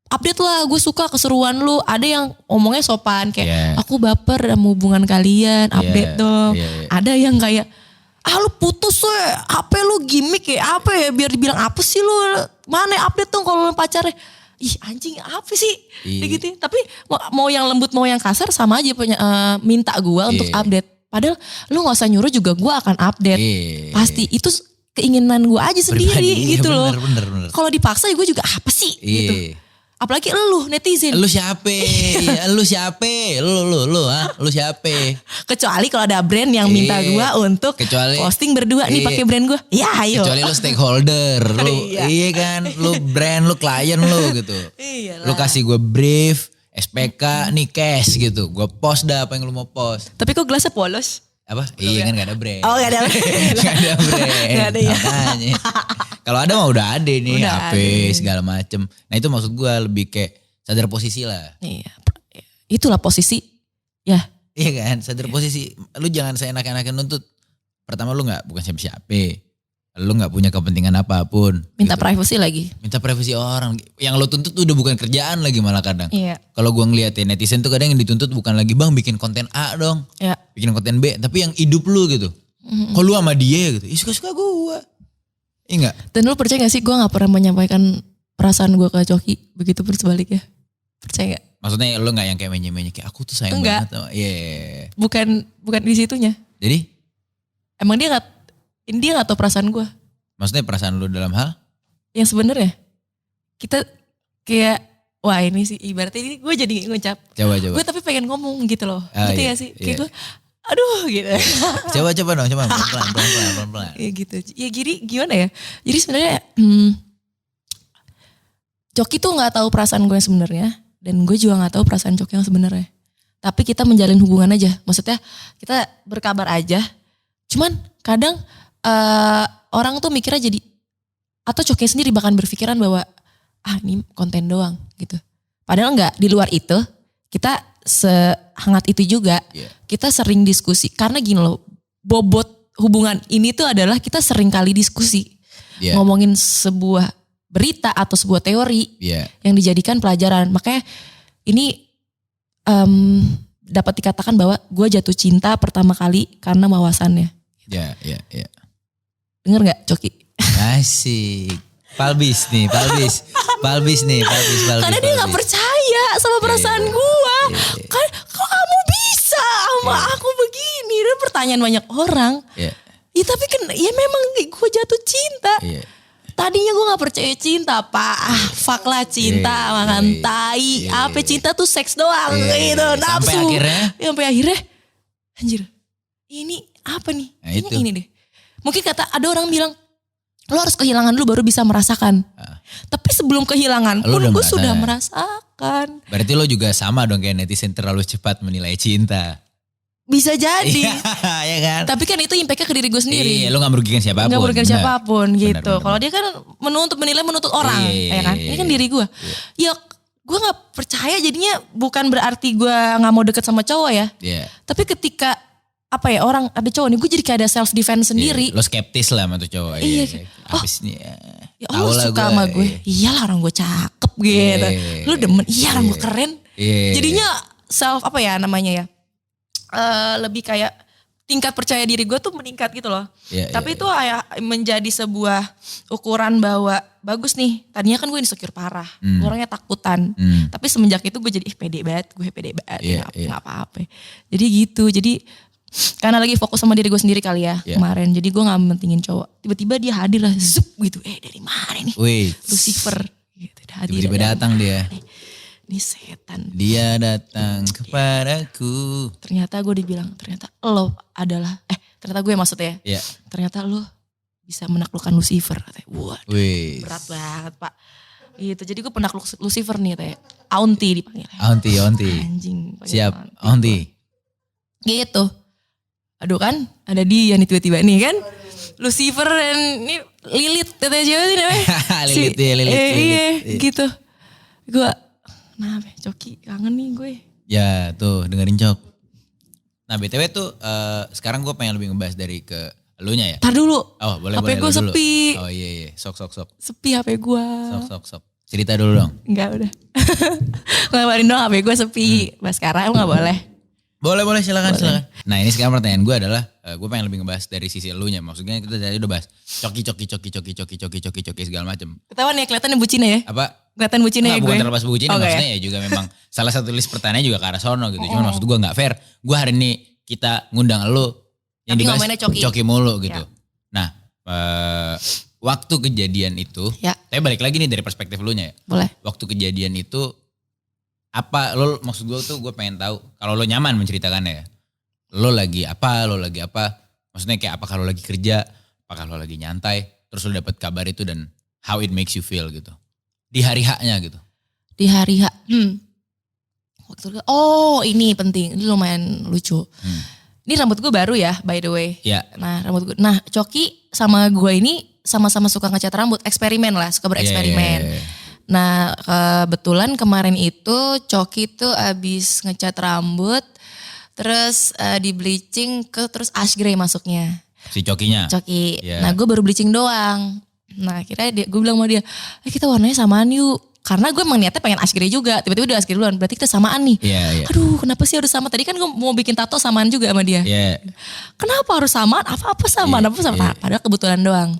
Update lah, gue suka keseruan lu. Ada yang ngomongnya sopan kayak Iya. aku baper sama hubungan kalian, update dong. Iya. Ada yang kayak lu putus HP lu gimmick ya, apa ya biar dibilang apa sih lu, mana update dong kalau lu pacarnya. Ih anjing apa sih, Iya. gitu. Tapi mau yang lembut mau yang kasar sama aja punya minta gue untuk Iya. update. Padahal lu gak usah nyuruh juga gue akan update. Iya. Pasti itu keinginan gue aja sendiri Pribadi, gitu iya, loh. bener. Kalau dipaksa ya gue juga apa sih gitu. Iya. Apalagi lu netizen. Lu siapa? Iya, lu siapa? Lu siapa? Kecuali kalau ada brand yang minta gue untuk posting berdua nih pakai brand gue. Ya ayo. Kecuali lu stakeholder. Lu iya kan, lu brand, lu klien lu gitu. Iyalah. Lu kasih gue brief, SPK nih cash gitu. Gue post dah apa yang lu mau post. Tapi kok gelasnya polos? Apa? Iya kan gak ada brand. Oh gak ada brand. Gak ada brand. Gak ada ya. Makanya. Kalau ada mah udah ada nih Udah HP ada. segala macem. Nah itu maksud gue lebih kayak sadar posisi lah. Iya. Itulah posisi. Ya. Iya kan, sadar posisi. Lu jangan seenak-enakan nuntut. Pertama lu bukan siapa-siapa. Lu gak punya kepentingan apapun. Minta gitu. privacy lagi. Minta privasi orang. Yang lo tuntut udah bukan kerjaan lagi malah kadang. Iya. Kalau gue ngeliatin netizen tuh kadang yang dituntut bukan lagi bang bikin konten A dong. Ya. Bikin konten B. Tapi yang hidup lu gitu. Kalau lu sama dia gitu. Ya suka-suka gue. Iya gak? Dan lu percaya gak sih gue gak pernah menyampaikan perasaan gue ke Coki. Begitu pun sebaliknya. Percaya gak? Maksudnya lu gak yang kayak menye-menye. Kayak aku tuh sayang Enggak. banget. Iya. Bukan di situnya. Jadi? Emang dia gak tahu perasaan gue. Maksudnya perasaan lu dalam hal? Yang sebenarnya kita kayak wah ini sih ibaratnya ini gue jadi ngucap. Coba. Gue tapi pengen ngomong gitu loh. Ngerti iya, gak sih? iya. Kayak gue aduh gitu. Coba dong. Coba pelan-pelan. Ya gitu. Ya jadi gimana ya? Jadi sebenarnya Coki tuh gak tahu perasaan gue yang sebenarnya. Dan gue juga gak tahu perasaan Coki yang sebenarnya. Tapi kita menjalin hubungan aja. Maksudnya kita berkabar aja. Cuman kadang orang tuh mikirnya jadi atau Coki sendiri bahkan berpikiran bahwa ini konten doang gitu. Padahal enggak, di luar itu kita sehangat itu juga. Yeah. Kita sering diskusi karena gini loh, bobot hubungan ini tuh adalah kita sering kali diskusi. Yeah. Ngomongin sebuah berita atau sebuah teori yang dijadikan pelajaran. Makanya ini dapat dikatakan bahwa gue jatuh cinta pertama kali karena wawasannya. Iya. Dengar nggak Coki? Asik. Palbis nih. Karena dia nggak percaya sama perasaan gue. Kan kok kamu bisa sama aku begini? Dan pertanyaan banyak orang. Ya tapi kan ya memang gue jatuh cinta. Tadinya gue gak percaya cinta pak. Fuck lah cinta. Makan tai. Apa cinta tuh seks doang gitu. Nafsu. Sampai akhirnya. Anjir. Ini apa nih? Kayaknya ini deh. Mungkin ada orang bilang. Lo harus kehilangan dulu baru bisa merasakan. Tapi sebelum kehilangan pun gue sudah merasakan. Berarti lo juga sama dong kayak netizen terlalu cepat menilai cinta. Bisa jadi. Iya kan. Tapi kan itu impactnya ke diri gue sendiri. Iya, lo gak merugikan siapapun. Gak merugikan siapapun gitu. Benar. Kalau dia kan menuntut orang. Ya kan. Ini kan diri gue. Ya gue gak percaya jadinya bukan berarti gue gak mau deket sama cowok ya. Tapi ketika orang ada cowok nih, gue jadi kayak ada self defense sendiri. Lo skeptis lah sama tuh cowok. Iya. Abis nih ya Allah suka sama gue. Iyalah orang gue cakep gitu. Lu demen, iya orang gue keren. Jadinya self namanya ya. Lebih kayak tingkat percaya diri gue tuh meningkat gitu loh. Tapi itu menjadi sebuah ukuran bahwa bagus nih. Tadinya kan gue insecure parah. Orangnya takutan. Tapi semenjak itu gue jadi pede banget. Gak apa-apa. Jadi gitu. Jadi karena lagi fokus sama diri gue sendiri kali ya kemarin. Jadi gue gak mentingin cowok. Tiba-tiba dia hadir lah. Zup gitu. Dari mana nih? Lucifer. Gitu, tiba-tiba datang dia. Ini setan. Dia datang kepadaku. Ternyata gue dibilang. Ternyata lo adalah. Ternyata gue maksudnya. Ternyata lo bisa menaklukkan Lucifer. Katanya. Waduh. Berat banget pak. Gitu. Jadi gue penakluk Lucifer nih. Katanya. Aunty dipanggil. Aunty. Anjing. Siap. Aunty. Gitu. Aduh kan, ada dia nih tiba-tiba nih kan. Lucifer dan ini Lilith katanya siapa sih namanya? Lilith. Iya gitu. Gue, kenapa Coki kangen nih gue. Ya tuh dengerin Cok. Nah BTW tuh sekarang gue pengen lebih ngebahas dari ke elunya ya. Tar dulu. Oh boleh HP gue sepi. Oh iya. Sok. Sepi HP gue. Sok. Cerita dulu dong. Enggak udah. Ngabarin dong HP gue sepi. Mas sekarang gak boleh. Boleh silakan. Nah ini sekarang pertanyaan gue adalah gue pengen lebih ngebahas dari sisi elunya. Maksudnya kita tadi udah bahas coki segala macem. Ketahuan ya kelihatan bucinnya ya? Apa? Kelihatan bucinnya ya gue? Bukan terlepas bucinnya maksudnya ya juga memang salah satu list pertanyaan juga ke arah sono gitu. Cuman maksud gue gak fair. Gue hari ini kita ngundang elu yang dibahas coki mulu gitu. Nah waktu kejadian itu, Ya. tapi balik lagi nih dari perspektif lu nya ya. Boleh. Waktu kejadian itu, apa lo maksud gue tuh gue pengen tahu, kalau lo nyaman menceritakannya ya. Lo lagi apa, maksudnya kayak apakah lo lagi kerja, apakah lo lagi nyantai, terus lo dapet kabar itu dan how it makes you feel gitu. Di hari H-nya gitu. Di hari H. Oh ini penting, ini lumayan lucu. Ini rambut gue baru ya by the way. Ya. Nah rambut gue, nah Coki sama gue ini sama-sama suka ngecat rambut, eksperimen lah, suka bereksperimen. Yeah. Nah kebetulan kemarin itu Coki tuh abis ngecat rambut, terus di bleaching terus ash gray masuknya. Si Cokinya? Coki. Yeah. Nah gue baru bleaching doang. Nah akhirnya gue bilang sama dia, kita warnanya samaan yuk. Karena gue emang niatnya pengen ash gray juga, tiba-tiba udah ash gray duluan, berarti kita samaan nih. Yeah. Aduh kenapa sih harus sama, tadi kan gue mau bikin tato samaan juga sama dia. Yeah. Kenapa harus samaan, apa-apa samaan, apa sama, padahal kebetulan doang.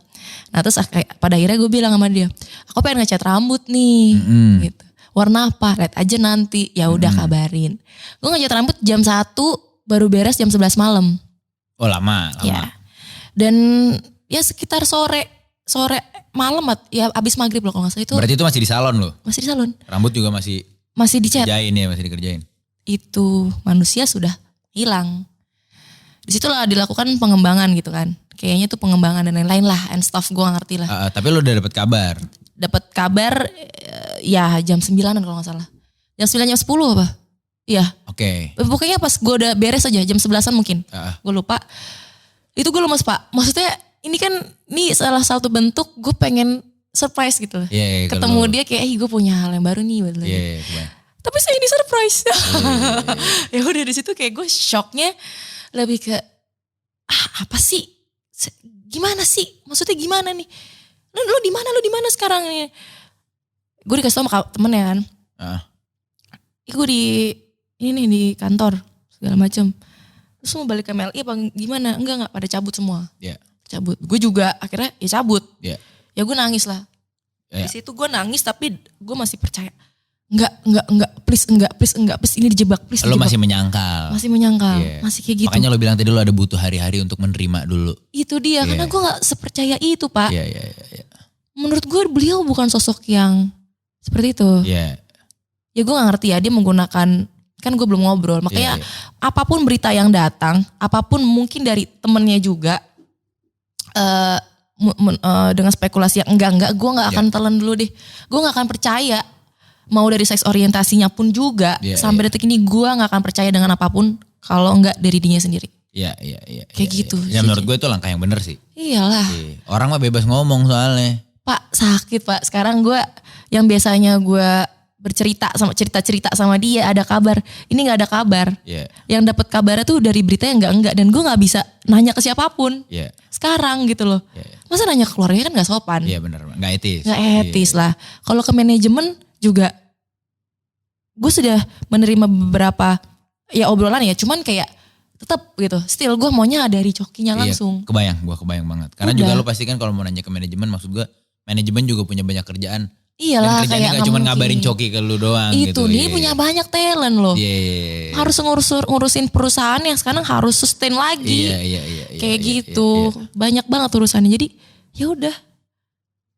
Nah terus pada akhirnya gue bilang sama dia, aku pengen ngecat rambut nih, gitu. Warna apa, lihat aja nanti, ya udah kabarin. Gue ngecat rambut jam 1, baru beres jam 11 malam. Oh lama. Ya. Dan ya sekitar sore malam ya abis maghrib loh kalau gak salah itu. Berarti itu masih di salon loh? Masih di salon. Rambut juga masih dicat. Masih dikerjain. Itu manusia sudah hilang. Disitulah dilakukan pengembangan gitu kan. Kayaknya tuh pengembangan dan lain-lain lah and stuff gue gak ngerti lah. Tapi lo udah dapet kabar? Dapet kabar ya jam 9-an kalau gak salah. Jam 9 jam 10 apa? Iya. Oke. Pokoknya pas gue udah beres aja jam 11-an mungkin. Gue lupa. Itu gue lemes Pak. Maksudnya ini kan salah satu bentuk gue pengen surprise gitu. Yeah, ketemu dia kayak gue punya hal yang baru nih. Tapi saya ini surprise. Ya udah di situ kayak gue shocknya lebih ke apa sih? Gimana sih? Maksudnya gimana nih? Lu di mana sekarang nih? Gue dikasih tau sama temen ya kan. Gue di kantor segala macam. Terus mau balik ke MLI apa gimana? Enggak pada cabut semua. Yeah. Cabut. Gue juga akhirnya ya cabut. Yeah. Ya gue nangis lah. Yeah. Di situ gue nangis tapi gue masih percaya. Enggak, please ini dijebak, please. Lo dijebak. masih menyangkal. Yeah. Masih kayak gitu. Makanya lo bilang tadi lo ada butuh hari-hari untuk menerima dulu. Itu dia, karena gue gak sepercaya itu Pak. Iya. Menurut gue beliau bukan sosok yang seperti itu. Iya. Ya gue gak ngerti ya, dia menggunakan, kan gue belum ngobrol. Makanya apapun berita yang datang, apapun mungkin dari temennya juga, dengan spekulasi yang enggak, gue gak akan telan dulu deh. Gue gak akan percaya. Mau dari seks orientasinya pun juga, sampai detik ini gue gak akan percaya dengan apapun kalau enggak dari dirinya sendiri. Iya. Kayak gitu. Ya menurut gue itu langkah yang benar sih. Iyalah. Orang mah bebas ngomong soalnya. Pak sakit Pak, sekarang gue yang biasanya gue bercerita cerita sama dia ada kabar, ini gak ada kabar. Yang dapat kabarnya tuh dari berita yang enggak dan gue gak bisa nanya ke siapapun. Sekarang gitu loh. Masa nanya ke keluarga kan gak sopan. Iya benar, gak etis. Gak etis lah. Kalau ke manajemen juga gue sudah menerima beberapa ya obrolan ya, cuman kayak tetap gitu. Still gue maunya dari Cokinya langsung. Gue kebayang banget. Karena juga lo pasti kan kalau mau nanya ke manajemen, maksud gue manajemen juga punya banyak kerjaan. Iyalah, dan kerjanya gak cuma ngabarin Coki ke lu doang itu gitu. Dia punya banyak talent loh. Harus ngurusin perusahaan yang sekarang harus sustain lagi. Iya. Kayak gitu. Banyak banget urusannya. Jadi ya udah.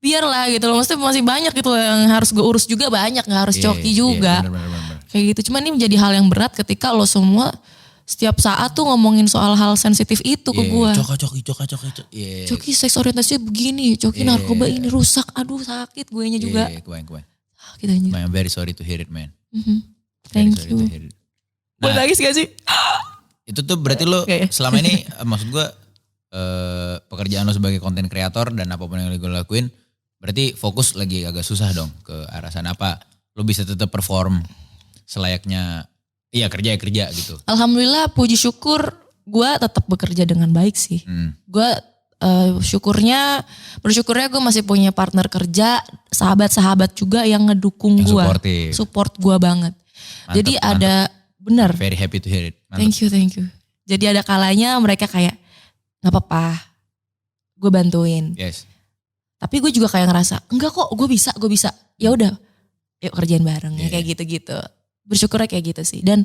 Biarlah gitu loh. Maksudnya masih banyak gitu yang harus gue urus juga, banyak, gak harus Coki juga. Bener. Kayak gitu. Cuman ini menjadi hal yang berat ketika lo semua setiap saat tuh ngomongin soal hal sensitif itu ke gue. Coki. Coki seks orientasinya begini, Coki narkoba ini rusak. Aduh sakit gue nya juga. Kebayang. Sakit aja. I'm very sorry to hear it man. Thank you. Boleh nangis gak sih? Itu tuh berarti lo selama ini maksud gue pekerjaan lo sebagai content creator dan apapun yang lo lakuin, berarti fokus lagi agak susah dong ke arah sana. Apa lo bisa tetap perform selayaknya kerja gitu? Alhamdulillah puji syukur gue tetap bekerja dengan baik sih. Gue bersyukurnya gue masih punya partner kerja, sahabat-sahabat juga yang ngedukung gue. Support gue banget. Mantap, jadi ada benar. Very happy to hear it. Mantap. Thank you. Jadi ada kalanya mereka kayak gak apa-apa gue bantuin. Yes. Tapi gue juga kayak ngerasa enggak kok gue bisa. Ya udah yuk kerjain bareng ya kayak gitu-gitu. Bersyukurnya kayak gitu sih. Dan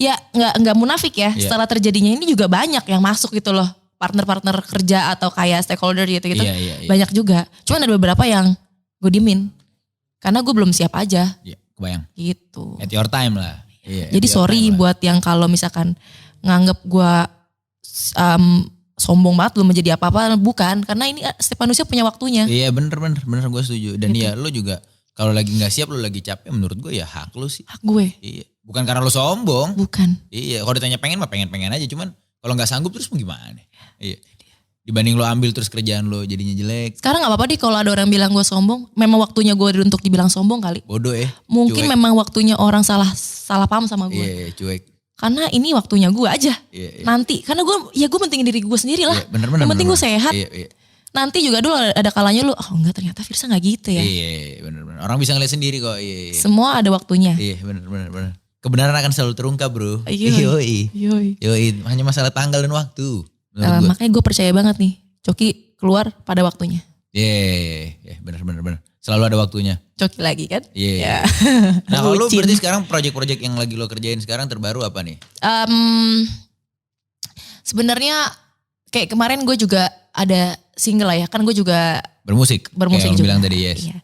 ya nggak munafik ya. Setelah terjadinya ini juga banyak yang masuk gitu loh. partner-partner kerja atau kayak stakeholder gitu-gitu. Iya. Banyak juga. Cuman ada beberapa yang gue diemin. Karena gue belum siap aja. Iya, kebayang. Gitu. At your time lah. Iya, Jadi at your sorry time lah. buat yang kalau misalkan nganggep gue sombong banget belum menjadi apa-apa. Bukan. Karena ini setiap manusia punya waktunya. Iya bener gue setuju. Dan Gitu. ya lo juga kalau lagi gak siap, lo lagi capek, menurut gue ya hak lo sih. Hak gue. Iya. Bukan karena lo sombong. Bukan. Iya, kalau ditanya pengen mah pengen-pengen aja. Cuman kalau gak sanggup terus mau gimana? Iya. Dibanding lo ambil terus kerjaan lo jadinya jelek. Sekarang gak apa-apa deh kalau ada orang bilang gue sombong. Memang waktunya gue untuk dibilang sombong kali. Bodoh ya. Mungkin cuek. memang waktunya orang salah paham sama gue. Iya, cuek. Karena ini waktunya gue aja. Iya. Nanti. Karena gue pentingin diri gue sendiri lah. Iya, bener. Yang penting gue sehat. Iya. Nanti juga dulu ada kalanya lu, oh enggak ternyata Firsa gak gitu ya. Iya, bener. Orang bisa ngeliat sendiri kok. Iya. Semua ada waktunya. Iya, bener. Kebenaran akan selalu terungkap, bro. Yoi. Yoi. Hanya masalah tanggal dan waktu. Menurut gue. Makanya gue percaya banget nih. Coki keluar pada waktunya. Iya, bener. Selalu ada waktunya. Coki lagi kan? Iya. Nah kalau lu berarti sekarang project-project yang lagi lo kerjain sekarang terbaru apa nih? Sebenarnya kayak kemarin gue juga ada single lah ya. Kan gue juga Bermusik bermusik kayak juga. lo bilang tadi, yes. Iya.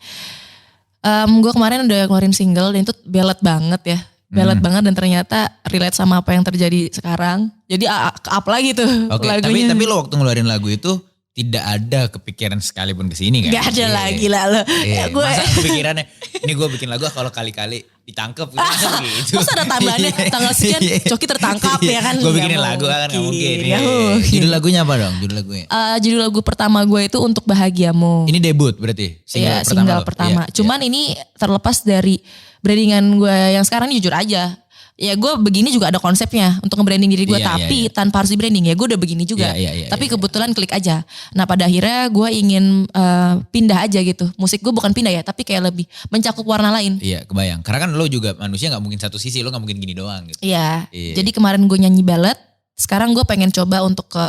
Gue kemarin udah keluarin single dan itu ballad banget ya. Ballad banget dan ternyata relate sama apa yang terjadi sekarang. Jadi up lagi tuh Oke, lagunya. tapi lo waktu ngeluarin lagu itu tidak ada kepikiran sekalipun kesini kan? Gak ada lagi lah lo. Iya. Gue Masa kepikirannya, ini gue bikin lagu kalau kali-kali ditangkep gitu. masa ada tambahannya tanggal sekian Coki tertangkap ya kan? Gue Nggak bikinin lagu kan gak mungkin. Nggak Iya. mungkin. Judul lagunya apa dong? Judul lagunya? Judul lagu pertama gue itu Untuk Bahagiamu. Ini debut berarti? Iya, Single single lo? pertama. Iya, Cuman ini terlepas dari brandingan gue yang sekarang ini jujur aja. Ya gue begini juga ada konsepnya untuk nge-branding diri gue. Iya, tapi iya. tanpa harus di-branding ya gue udah begini juga. Iya, Tapi kebetulan klik aja. Nah pada akhirnya gue ingin pindah aja gitu. Musik gue bukan pindah ya, tapi kayak lebih mencakup warna lain. Iya, kebayang. Karena kan lo juga manusia gak mungkin satu sisi, lo gak mungkin gini doang gitu. Iya. Iya. Jadi kemarin gue nyanyi ballad. Sekarang gue pengen coba untuk ke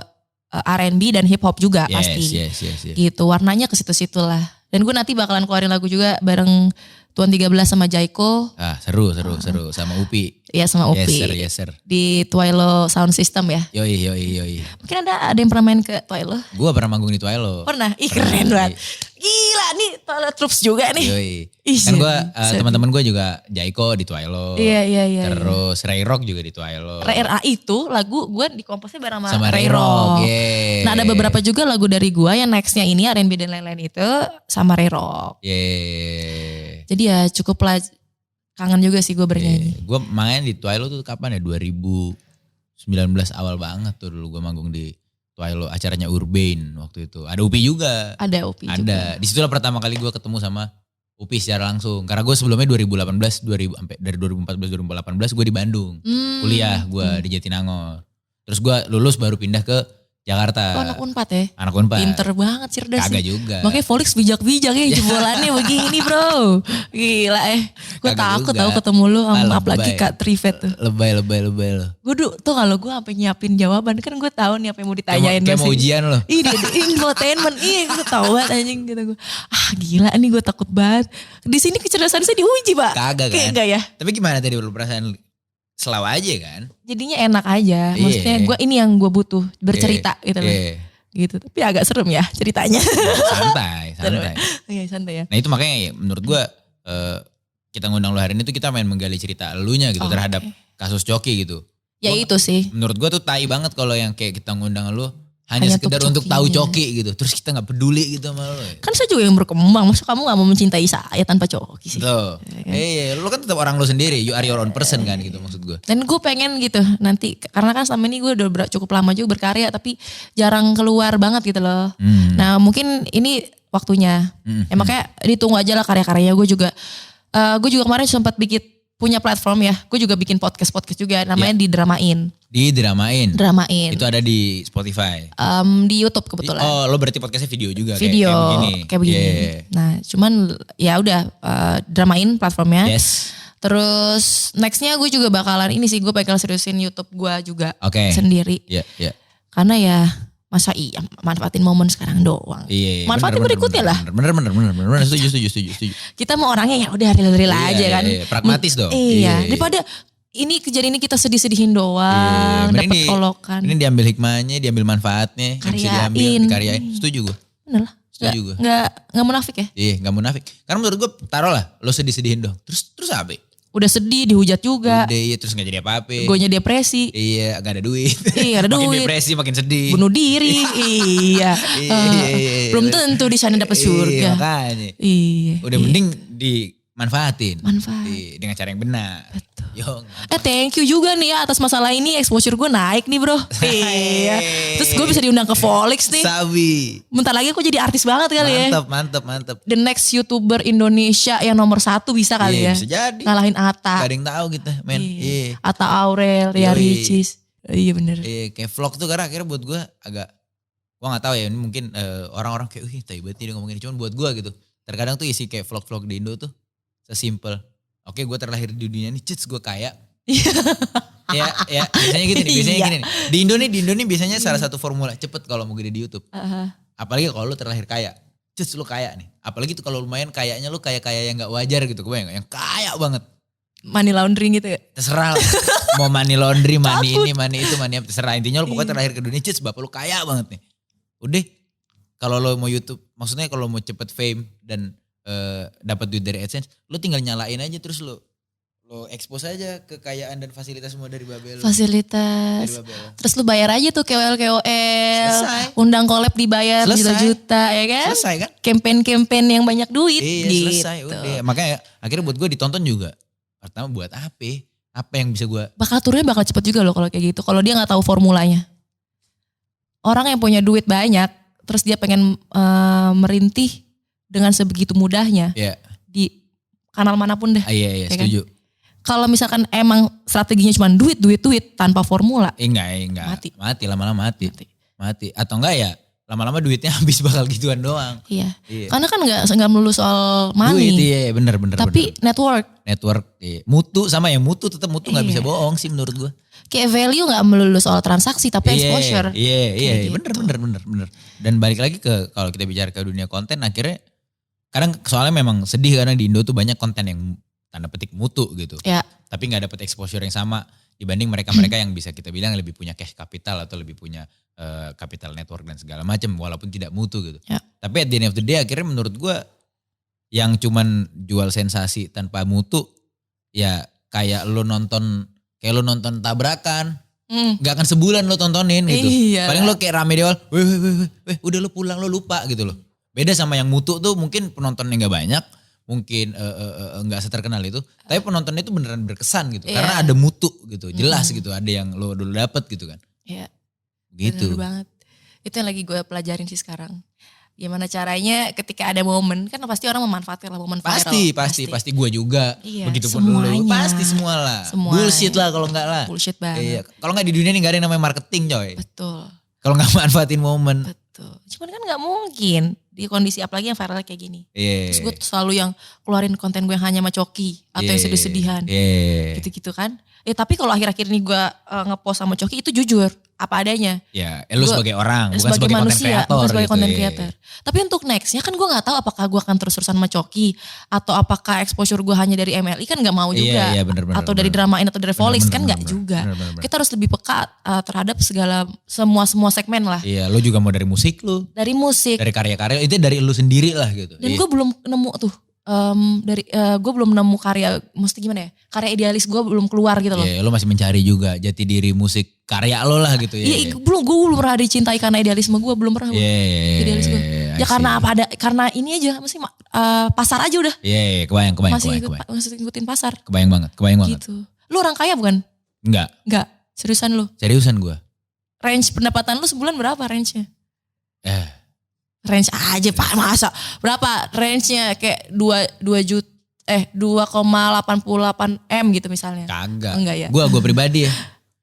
R&B dan hip hop juga pasti. Yes. Gitu, warnanya ke situ-situ lah. Dan gue nanti bakalan keluarin lagu juga bareng Tuan 13 sama Jaiko. Ah, seru. Sama Upi. Iya sama Upi. Yes sir. Di Twilo Sound System ya. Yoi. Mungkin ada yang pernah main ke Twilo? Gua pernah manggung di Twilo. Pernah? Ih keren banget. Gila nih Twilo Troops juga nih. Yoi. Ih, Kan gue sedih. teman-teman gue juga Jaiko di Twilo. Iya. Terus Ray Rock juga di Twilo. RA itu lagu gue dikomposnya bareng Sama Ray Ray Rock. Rock. Yeah. Nah ada beberapa juga lagu dari gue yang nextnya ini R&B dan lain-lain itu sama Ray Rock. Yeah. Jadi ya cukup lah kangen juga sih gue bernyanyi. Gue main di Twilo tuh kapan ya? 2019 awal banget tuh dulu gue manggung di Twilo. Acaranya Urban waktu itu. Ada Upi juga. Ada Upi juga. Ada. Disitulah pertama kali gue ketemu sama Upi secara langsung. Karena gue sebelumnya 2018, sampai dari 2014-2018 gue di Bandung. Kuliah gue di Jatinangor. Terus gue lulus baru pindah ke Jakarta. Oh anak Unpad ya? Anak Unpad. Pinter banget cerdas Kagak sih. juga. Makanya Volix bijak-bijak ya jebolannya begini bro. Gila Gue Kagak takut juga. tahu ketemu lu Ah, apalagi lebay. Kak Trivet tuh. Lebay lo. Gue tuh kalau gue sampai nyiapin jawaban kan gue tahu nih apa yang mau ditanyain. Kayak mau ujian lo. Ih dia infotainment. Gue tau banget anjing gitu gue. Gila nih gue takut banget. Di sini kecerdasan saya diuji pak. Kagak Kayak kan. enggak ya. Tapi gimana tadi lu perasaan selaw aja kan? Jadinya enak aja. Maksudnya Iya. gue ini yang gue butuh bercerita gitu loh. Iya. Gitu. Tapi agak serem ya ceritanya. Santai. Iya santai ya. Nah itu makanya ya, menurut gue kita ngundang lu hari ini tuh kita main menggali cerita elunya gitu Oh, terhadap oke. kasus Coki gitu. Ya itu sih. Menurut gue tuh tai banget kalau yang kayak kita ngundang lu hanya Hanya sekedar untuk untuk tahu Cokinya. Coki gitu. Terus kita gak peduli gitu sama lu. Kan saya juga yang berkembang. Masa kamu gak mau mencintai saya tanpa Coki sih? Tuh. Iya, lu kan tetap orang lu sendiri. You are your own person kan gitu maksud gue. Dan gue pengen gitu nanti. Karena kan selama ini gue udah cukup lama juga berkarya. Tapi jarang keluar banget gitu loh. Nah mungkin ini waktunya. Makanya ditunggu aja lah karya-karyanya. Gue juga kemarin sempat punya platform ya. Gue juga bikin podcast juga. Namanya Didramain. Dramain. Itu ada di Spotify. Di YouTube kebetulan. Oh, lo berarti podcastnya video juga Video kayak begini. Iya. Nah cuman ya udah Dramain platformnya. Yes. Terus nextnya gue juga bakalan ini sih gue bakal seriusin YouTube gue juga Oke. sendiri. Iya. Karena ya masa iya manfaatin momen sekarang doang. Iya. Manfaatin berikutnya lah. Bener. Setuju. Kita mau orangnya ya udah real Iya, aja kan. iya. Pragmatis dong. Iya. Iya. Daripada ini kejadian ini kita sedih-sedihin doang, Mending dapat olokan. Ini diambil hikmahnya, diambil manfaatnya, yang bisa diambil, dikaryain. Setuju gue. Bener lah. Setuju gue. Nggak munafik ya? Iya, nggak munafik. Karena menurut gue, taruh lah, lo sedih-sedihin dong. Terus apa? Udah sedih, dihujat juga. Udah, iya, terus nggak jadi apa-apa. Gonya depresi. Iya, gak ada duit. Iya, ada makin duit. depresi, makin sedih. Bunuh diri. Iya. Belum tentu di sana dapat surga. Iya, makanya. Iya. Udah mending dimanfaatin. Manfaat. Dengan cara yang benar. Betul. Yo, Thank you juga nih ya atas masalah ini, exposure gue naik nih bro. Iya. Terus gue bisa diundang ke Volix nih. Sabi. Bentar lagi aku jadi artis banget kali ya. Mantap. The next YouTuber Indonesia yang nomor 1 bisa kali ya. Bisa jadi. Ngalahin Atta. Gak ada yang tahu kita, men. Iya. Atta Aurel, Ria Ricis. Iya bener. Iya, kayak vlog tuh karena akhirnya buat gue agak, gue gak tahu ya, ini mungkin orang-orang kayak, wih tai banget dia ngomongin, cuman buat gue gitu. Terkadang tuh isi kayak vlog-vlog di Indo tuh sesimpel, oke gue terlahir di dunia ini, cits gue kaya. ya biasanya gitu nih, gini nih. Di Indo nih biasanya salah satu formula cepet kalau mau gede di YouTube. Apalagi kalau lu terlahir kaya, cits lu kaya nih. Apalagi tuh kalau lumayan kayaknya lu kaya-kaya yang gak wajar gitu, kebayang gak? Yang kaya banget. Money laundering gitu ya? Terserah lah. Mau money laundry, money ini, money itu, money apa. Terserah. Intinya lu pokoknya terlahir ke dunia, cits bapak lu kaya banget nih. Udah. Kalau lo mau YouTube, maksudnya kalau mau cepet fame dan dapat duit dari AdSense, lu tinggal nyalain aja terus lo expose aja kekayaan dan fasilitas semua dari Babel. Fasilitas. Dari Babel. Terus lu bayar aja tuh KOL. Selesai. Undang collab dibayar juta-juta ya kan? Selesai kan? Campaign-campaign yang banyak duit. Iya gitu. selesai udah. Makanya akhirnya buat gue ditonton juga. Pertama buat apa? Apa yang bisa gue? Turunnya bakal cepet juga loh kalau kayak gitu. Kalau dia gak tahu formulanya. Orang yang punya duit banyak, terus dia pengen merintih dengan sebegitu mudahnya. Iya. Di kanal manapun dah. Iya ya setuju. Kan? Kalau misalkan emang strateginya cuma duit tanpa formula. Enggak. Mati lama-lama mati. Atau enggak ya lama-lama duitnya habis bakal gituan doang. Iya. Karena kan enggak melulu soal money. Duit iya bener. Tapi network. Iya. Mutu sama ya tetap mutu nggak bisa bohong sih menurut gue. Kayak value gak melulu soal transaksi tapi exposure. Iya gitu. bener. Dan balik lagi ke kalau kita bicara ke dunia konten akhirnya kadang soalnya memang sedih karena di Indo tuh banyak konten yang tanda petik mutu gitu. Ya. Tapi gak dapet exposure yang sama dibanding mereka-mereka yang bisa kita bilang lebih punya cash capital atau lebih punya capital network dan segala macam walaupun tidak mutu gitu. Ya. Tapi at the end of the day akhirnya menurut gue yang cuman jual sensasi tanpa mutu ya kayak lo nonton tabrakan. Gak akan sebulan lo tontonin gitu. Iya. Paling lo kayak rame di awal, weh udah lo pulang lo lupa gitu loh. Beda sama yang mutu tuh mungkin penontonnya gak banyak. Mungkin gak seterkenal itu. Tapi penontonnya itu beneran berkesan gitu. Iya. Karena ada mutu gitu. Jelas gitu. Ada yang lo dulu dapet gitu kan. Iya. Gitu. Bener banget. Itu yang lagi gue pelajarin sih sekarang. Gimana caranya ketika ada momen. Kan pasti orang memanfaatkan lah momen viral. Pasti gue juga. Iya, Begitupun semuanya. lu. Pasti semua lah. Bullshit lah kalau enggak lah. Bullshit banget. Iya. Kalau enggak di dunia ini gak ada yang namanya marketing coy. Betul. Kalau enggak manfaatin momen. Betul. Cuman kan gak mungkin di kondisi apalagi yang viral kayak gini. Iya. Terus gue selalu yang keluarin konten gue yang hanya sama Coki. Atau yang sedih-sedihan. Iya. Gitu-gitu kan. Tapi kalau akhir-akhir ini gue ngepost sama Coki itu jujur. Apa adanya. Ya, lu sebagai orang, bukan sebagai manusia, konten kreator. bukan sebagai gitu, konten creator. Tapi untuk nextnya kan gue gak tahu apakah gue akan terus-terusan sama Coki. Atau apakah exposure gue hanya dari MLI kan gak mau juga. Iya, bener, atau dari Dramain atau dari Volix kan gak bener, juga. bener. Kita harus lebih peka terhadap semua segmen lah. Iya, lu juga mau dari musik lu. Dari musik. Dari karya-karya, itu dari lu sendiri lah gitu. Dan gue belum nemu tuh. Gue belum nemu karya, mesti gimana ya? Karya idealis gue belum keluar gitu loh. Iya, lu masih mencari juga jati diri musik karya lo lah gitu ya. Iya, gue belum pernah dicintai karena idealisme gue, belum pernah. Idealis gue. Ya karena apa karena ini aja, mesti pasar aja udah. Iya, kebayang. Masih ngikutin pasar. Kebayang banget. Gitu. Lu orang kaya bukan? Enggak. Seriusan lu? Seriusan gue. Range pendapatan lu sebulan berapa range-nya? Range aja Pak, masa berapa range-nya kayak 2,88 M gitu misalnya. Kagak. Enggak ya. Gue pribadi ya.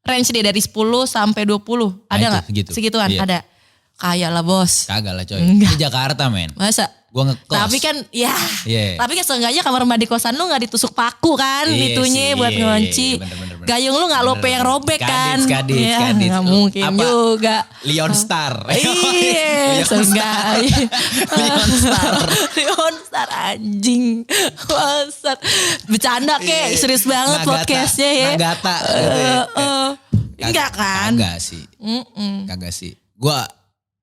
Range dia dari 10 sampai 20 ada nggak? Segitu. Segituan Iya. ada. Kaya lah bos. Kagak lah coy. Enggak. Ini Jakarta men. Masa? Gue ngekos. Tapi kan ya, Iya. tapi kan seenggaknya kamar mandi kosan lu gak ditusuk paku kan, Iya itunya sih, buat iya, ngunci. iya, bener. Gayung lu gak lope yang robek kan. Kadits. Gak mungkin Apa? juga. Leon Star. Iya, seenggaknya. Leon Star. Leon Star anjing. Bangsat. Bercanda kek, serius banget podcastnya ya. Nagata. Gitu ya. Enggak kan? Kagak sih. Gue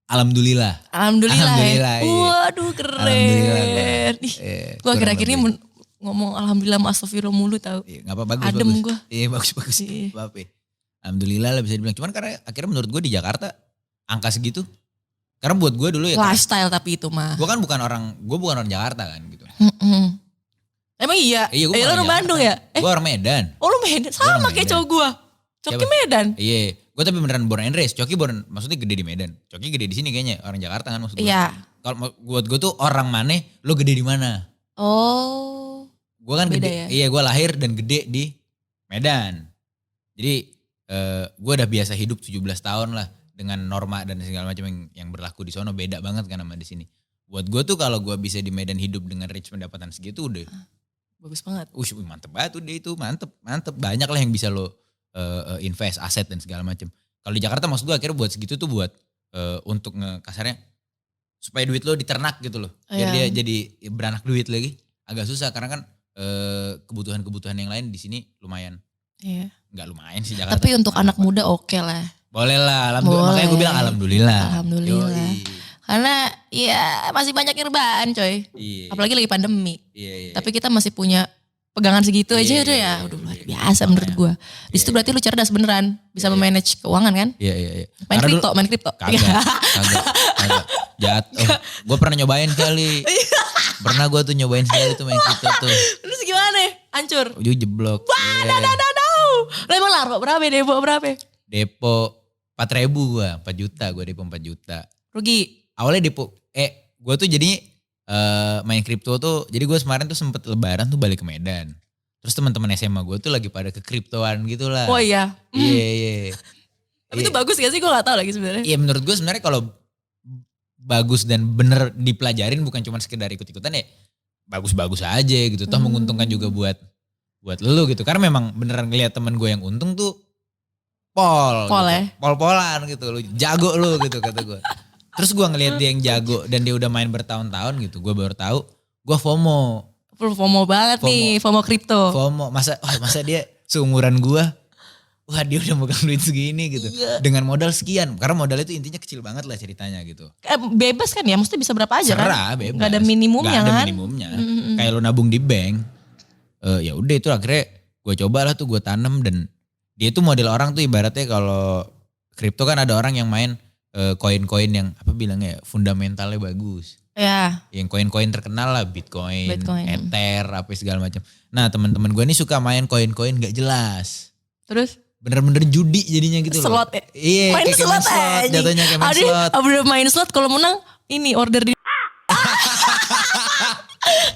Alhamdulillah. Alhamdulillah. Iya. Waduh keren. Alhamdulillah. Gue akhir-akhir ini ngomong alhamdulillah sama astagfirullah mulu tau. Iya, gak apa bagus. Adem gue. Iya bagus. Iya. Apa ya. Alhamdulillah lah bisa dibilang. Cuman karena akhirnya menurut gue di Jakarta angka segitu. Karena buat gue dulu ya. Lifestyle tapi itu mah. Gue kan bukan orang Jakarta kan gitu. Emang iya? Iya, Lu orang Bandung ya? Gue orang Medan. Oh lu Medan? Sama kayak cowok gue. Coki Medan. Iya. Gue tapi beneran born and raised. Coki maksudnya gede di Medan. Coki gede di sini kayaknya. Orang Jakarta kan maksud gue. Iya. Kalau buat gue tuh orang mana, lo gede di mana? Oh. Gue kan beda gede. ya? Iya gue lahir dan gede di Medan. Jadi gue udah biasa hidup 17 tahun lah. Dengan norma dan segala macam yang berlaku di sono beda banget kan sama di sini. Buat gue tuh kalau gue bisa di Medan hidup dengan range pendapatan segitu udah. Bagus banget. Mantep banget udah itu. Mantep. Banyak lah yang bisa lo invest aset dan segala macam. Kalau di Jakarta maksud gue akhirnya buat segitu tuh buat untuk kasarnya supaya duit lo diternak gitu loh. Biar dia jadi beranak duit lagi. Agak susah karena kan kebutuhan-kebutuhan yang lain di sini lumayan. Iya. Enggak lumayan sih Jakarta. Tapi untuk anak muda oke lah. Boleh lah, alhamdulillah. Boleh. Makanya gue bilang alhamdulillah. Alhamdulillah. Yoi. Karena ya masih banyak rebahan coy. Iya. Apalagi lagi pandemi. Iya. Tapi kita masih punya pegangan segitu aja Iya, udah ya. iya, Udah luar iya. biasa menurut gue. Di situ berarti lu cerdas beneran. Bisa memanage keuangan kan? Iya. Main Karena kripto. Kagak. Jahat. Gue pernah nyobain kali. Pernah gue tuh nyobain sekali tuh main kripto tuh. Terus gimana? Hancur. Ujung jeblok. Wah, Lah emang larva berapa? Depo berapa? Depo 4.000 gue, 4 juta. Gue depo 4 juta. Rugi. Awalnya depo, gue tuh jadi main kripto tuh. Jadi gue kemarin tuh sempet lebaran tuh balik ke Medan. Terus teman-teman SMA gue tuh lagi pada ke kriptoan gitu lah. Oh iya. Iya. Tapi itu bagus gak sih? Gue gak tahu lagi sebenarnya. Iya menurut gue sebenarnya kalau bagus dan bener dipelajarin bukan cuma sekedar ikut-ikutan ya bagus-bagus aja gitu. Toh menguntungkan juga buat lu gitu. Karena memang beneran ngeliat temen gue yang untung tuh pol gitu. Ya? Pol-polan gitu. Lu jago lu gitu kata gue. Terus gue ngeliat dia yang jago dan dia udah main bertahun-tahun gitu. Gue baru tahu gue FOMO. FOMO banget nih, FOMO kripto. FOMO, masa dia seumuran gue. Wah dia udah megang duit segini gitu. Iya. Dengan modal sekian. Karena modal itu intinya kecil banget lah ceritanya gitu. Bebas kan ya, maksudnya bisa berapa aja Serah, kan? bebas. Gak ada minimumnya kan? Gak ada minimumnya. Kayak lu nabung di bank. Ya udah itu akhirnya gue coba lah tuh gue tanam. Dan dia tuh model orang tuh ibaratnya kalau kripto kan ada orang yang main koin-koin yang apa bilangnya fundamentalnya bagus. Ya. Yang koin-koin terkenal lah Bitcoin. Ether apa segala macam. Nah teman-teman gue nih suka main koin-koin gak jelas. Terus? Bener-bener judi jadinya gitu loh. Slot ya? Iya main kayak slot slot. Jatuhnya kayak main slot. Udah main slot kalau menang ini order di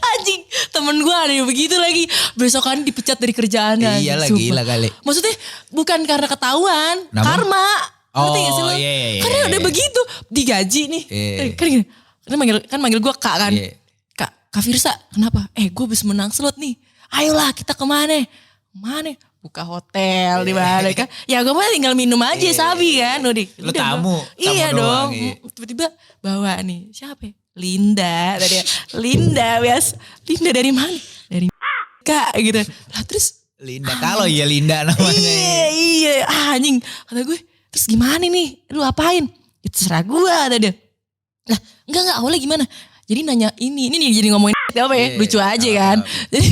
anjing temen gue ada yang begitu lagi besokan dipecat dari kerjaan. Iya lah gila kali. Maksudnya bukan karena ketahuan. Namun? Karma. Ngerti gak sih lo? Iya. Karena udah begitu digaji nih. Kan gini. Manggil gue kak kan. Kak Firsa kenapa? Gue bisa menang slot nih. Ayolah kita kemana? Kemana? Buka hotel di mana kan. Ya gue mah tinggal minum aja sabi kan. Lu tamu. Iya dong. Tiba-tiba bawa nih. Siapa ya? Linda. Tadi Linda biasa. Linda dari mana? Dari Kak gitu. Lah terus. Linda. Kalau ya Linda namanya. Iya. Anjing. Kata gue. Terus gimana nih? Lu apain? Itu terserah gue. Kata dia. Lah enggak awalnya gimana? Jadi nanya ini nih jadi ngomongin apa ya? Lucu aja kan. Jadi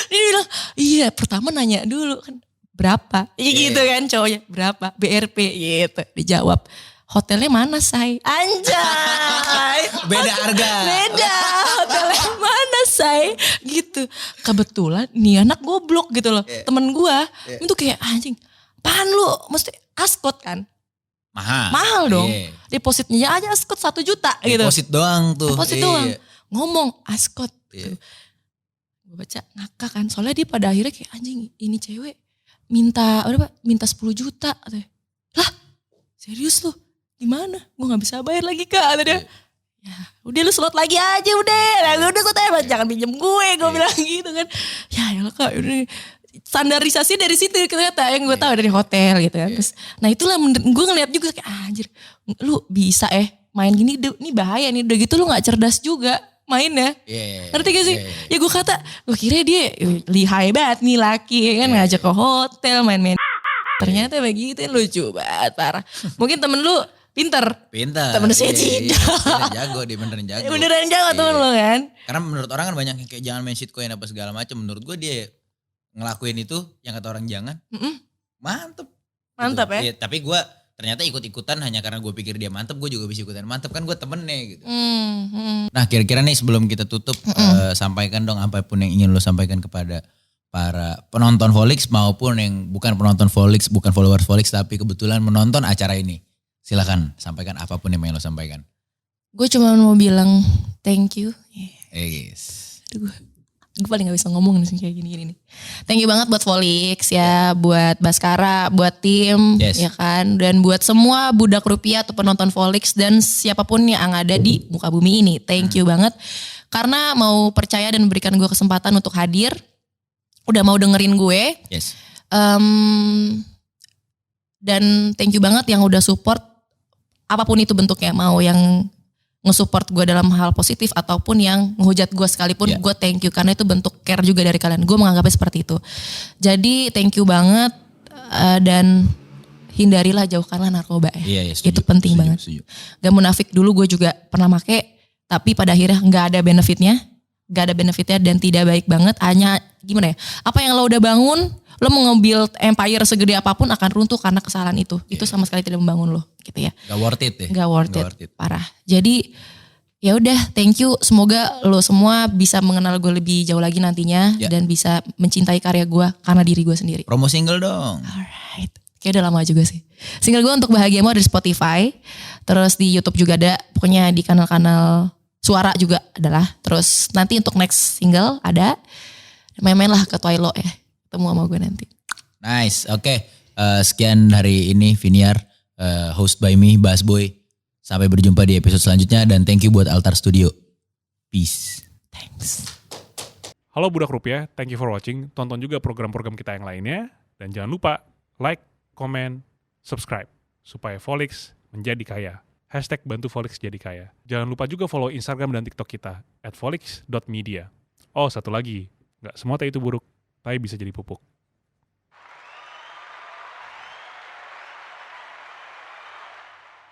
dia bilang, iya pertama nanya dulu kan berapa? Gitu kan cowoknya, berapa? BRP gitu. Dijawab, hotelnya mana say? Anjay. Beda harga. Beda, hotelnya mana say? Gitu. Kebetulan nih anak goblok gitu loh. Temen gue, itu kayak anjing. Apaan lu? Mesti askot kan? Mahal dong. Depositnya aja askot 1 juta gitu. Deposit doang tuh. Deposit doang. Ngomong askot. Gue baca ngakak kan. Soalnya dia pada akhirnya kayak anjing ini cewek minta 10 juta. Lah serius lu? Gimana? Gue gak bisa bayar lagi kak. Udah lu slot lagi aja udah. Nah, udah slot jangan pinjem gue bilang gitu kan. Ya Kak, udah standarisasi dari situ ternyata yang gue tahu dari hotel gitu kan. Terus, nah itulah gue ngeliat juga kayak anjir, lu bisa main gini, ini bahaya nih. Udah gitu lu nggak cerdas juga mainnya. Ngerti gak sih? Ya gue kira dia lihai banget nih laki kan ngajak ke hotel main-main. Ternyata begitu, lucu banget parah. Mungkin temen lu Pinter. Temen saya tidak. Jago dia, beneran jago. Beneran jago temen lo kan. Karena menurut orang kan banyak yang kayak jangan main shitcoin apa segala macam. Menurut gue dia ngelakuin itu yang kata orang jangan. Mantep gitu. Ya. Tapi gue ternyata ikut-ikutan hanya karena gue pikir dia mantep. Gue juga bisa ikutan mantep, kan gue temennya gitu. Nah kira-kira nih sebelum kita tutup, sampaikan dong apapun yang ingin lo sampaikan kepada para penonton Volix maupun yang bukan penonton Volix, bukan followers Volix tapi kebetulan menonton acara ini. Silakan sampaikan apapun yang lo sampaikan. Gue cuma mau bilang thank you. Yes. Aduh, gue paling gak bisa ngomong nih kayak gini-gini nih. Thank you banget buat Volix ya, buat Baskara, buat tim, ya kan. Dan buat semua budak rupiah atau penonton Volix dan siapapun yang ada di muka bumi ini. Thank you banget. Karena mau percaya dan memberikan gue kesempatan untuk hadir. Udah mau dengerin gue. Yes. Dan thank you banget yang udah support. Apapun itu bentuknya, mau yang nge-support gue dalam hal positif ataupun yang ngehujat gue sekalipun, gue thank you karena itu bentuk care juga dari kalian. Gue menganggapnya seperti itu. Jadi thank you banget dan hindarilah, jauhkanlah narkoba ya. Setuju, itu penting banget. Setuju. Gak munafik, dulu gue juga pernah make, tapi pada akhirnya gak ada benefitnya dan tidak baik banget. Hanya gimana ya? Apa yang lo udah bangun, lo mau nge-build empire segede apapun akan runtuh karena kesalahan itu. Itu sama sekali tidak membangun lo, gitu ya. Gak worth it ya. Gak worth it. Parah. Jadi ya udah, thank you. Semoga lo semua bisa mengenal gue lebih jauh lagi nantinya dan bisa mencintai karya gue karena diri gue sendiri. Promo single dong. Alright. Kayaknya udah lama juga sih. Single gue Untuk Bahagiamu ada di Spotify. Terus di YouTube juga ada. Pokoknya di kanal-kanal suara juga adalah. Terus nanti untuk next single ada. Main-main lah ke Twilo ya. Ketemu sama gue nanti. Nice, oke. Sekian hari ini Viniar, host by me, Bass Boy. Sampai berjumpa di episode selanjutnya dan thank you buat Altar Studio. Peace. Thanks. Halo Budak Rupiah, thank you for watching. Tonton juga program-program kita yang lainnya. Dan jangan lupa like, comment, subscribe. Supaya Volix menjadi kaya. #bantu Volix jadi kaya. Jangan lupa juga follow Instagram dan TikTok kita @volix.media. Oh, satu lagi. Gak semua teh itu buruk, tapi bisa jadi pupuk.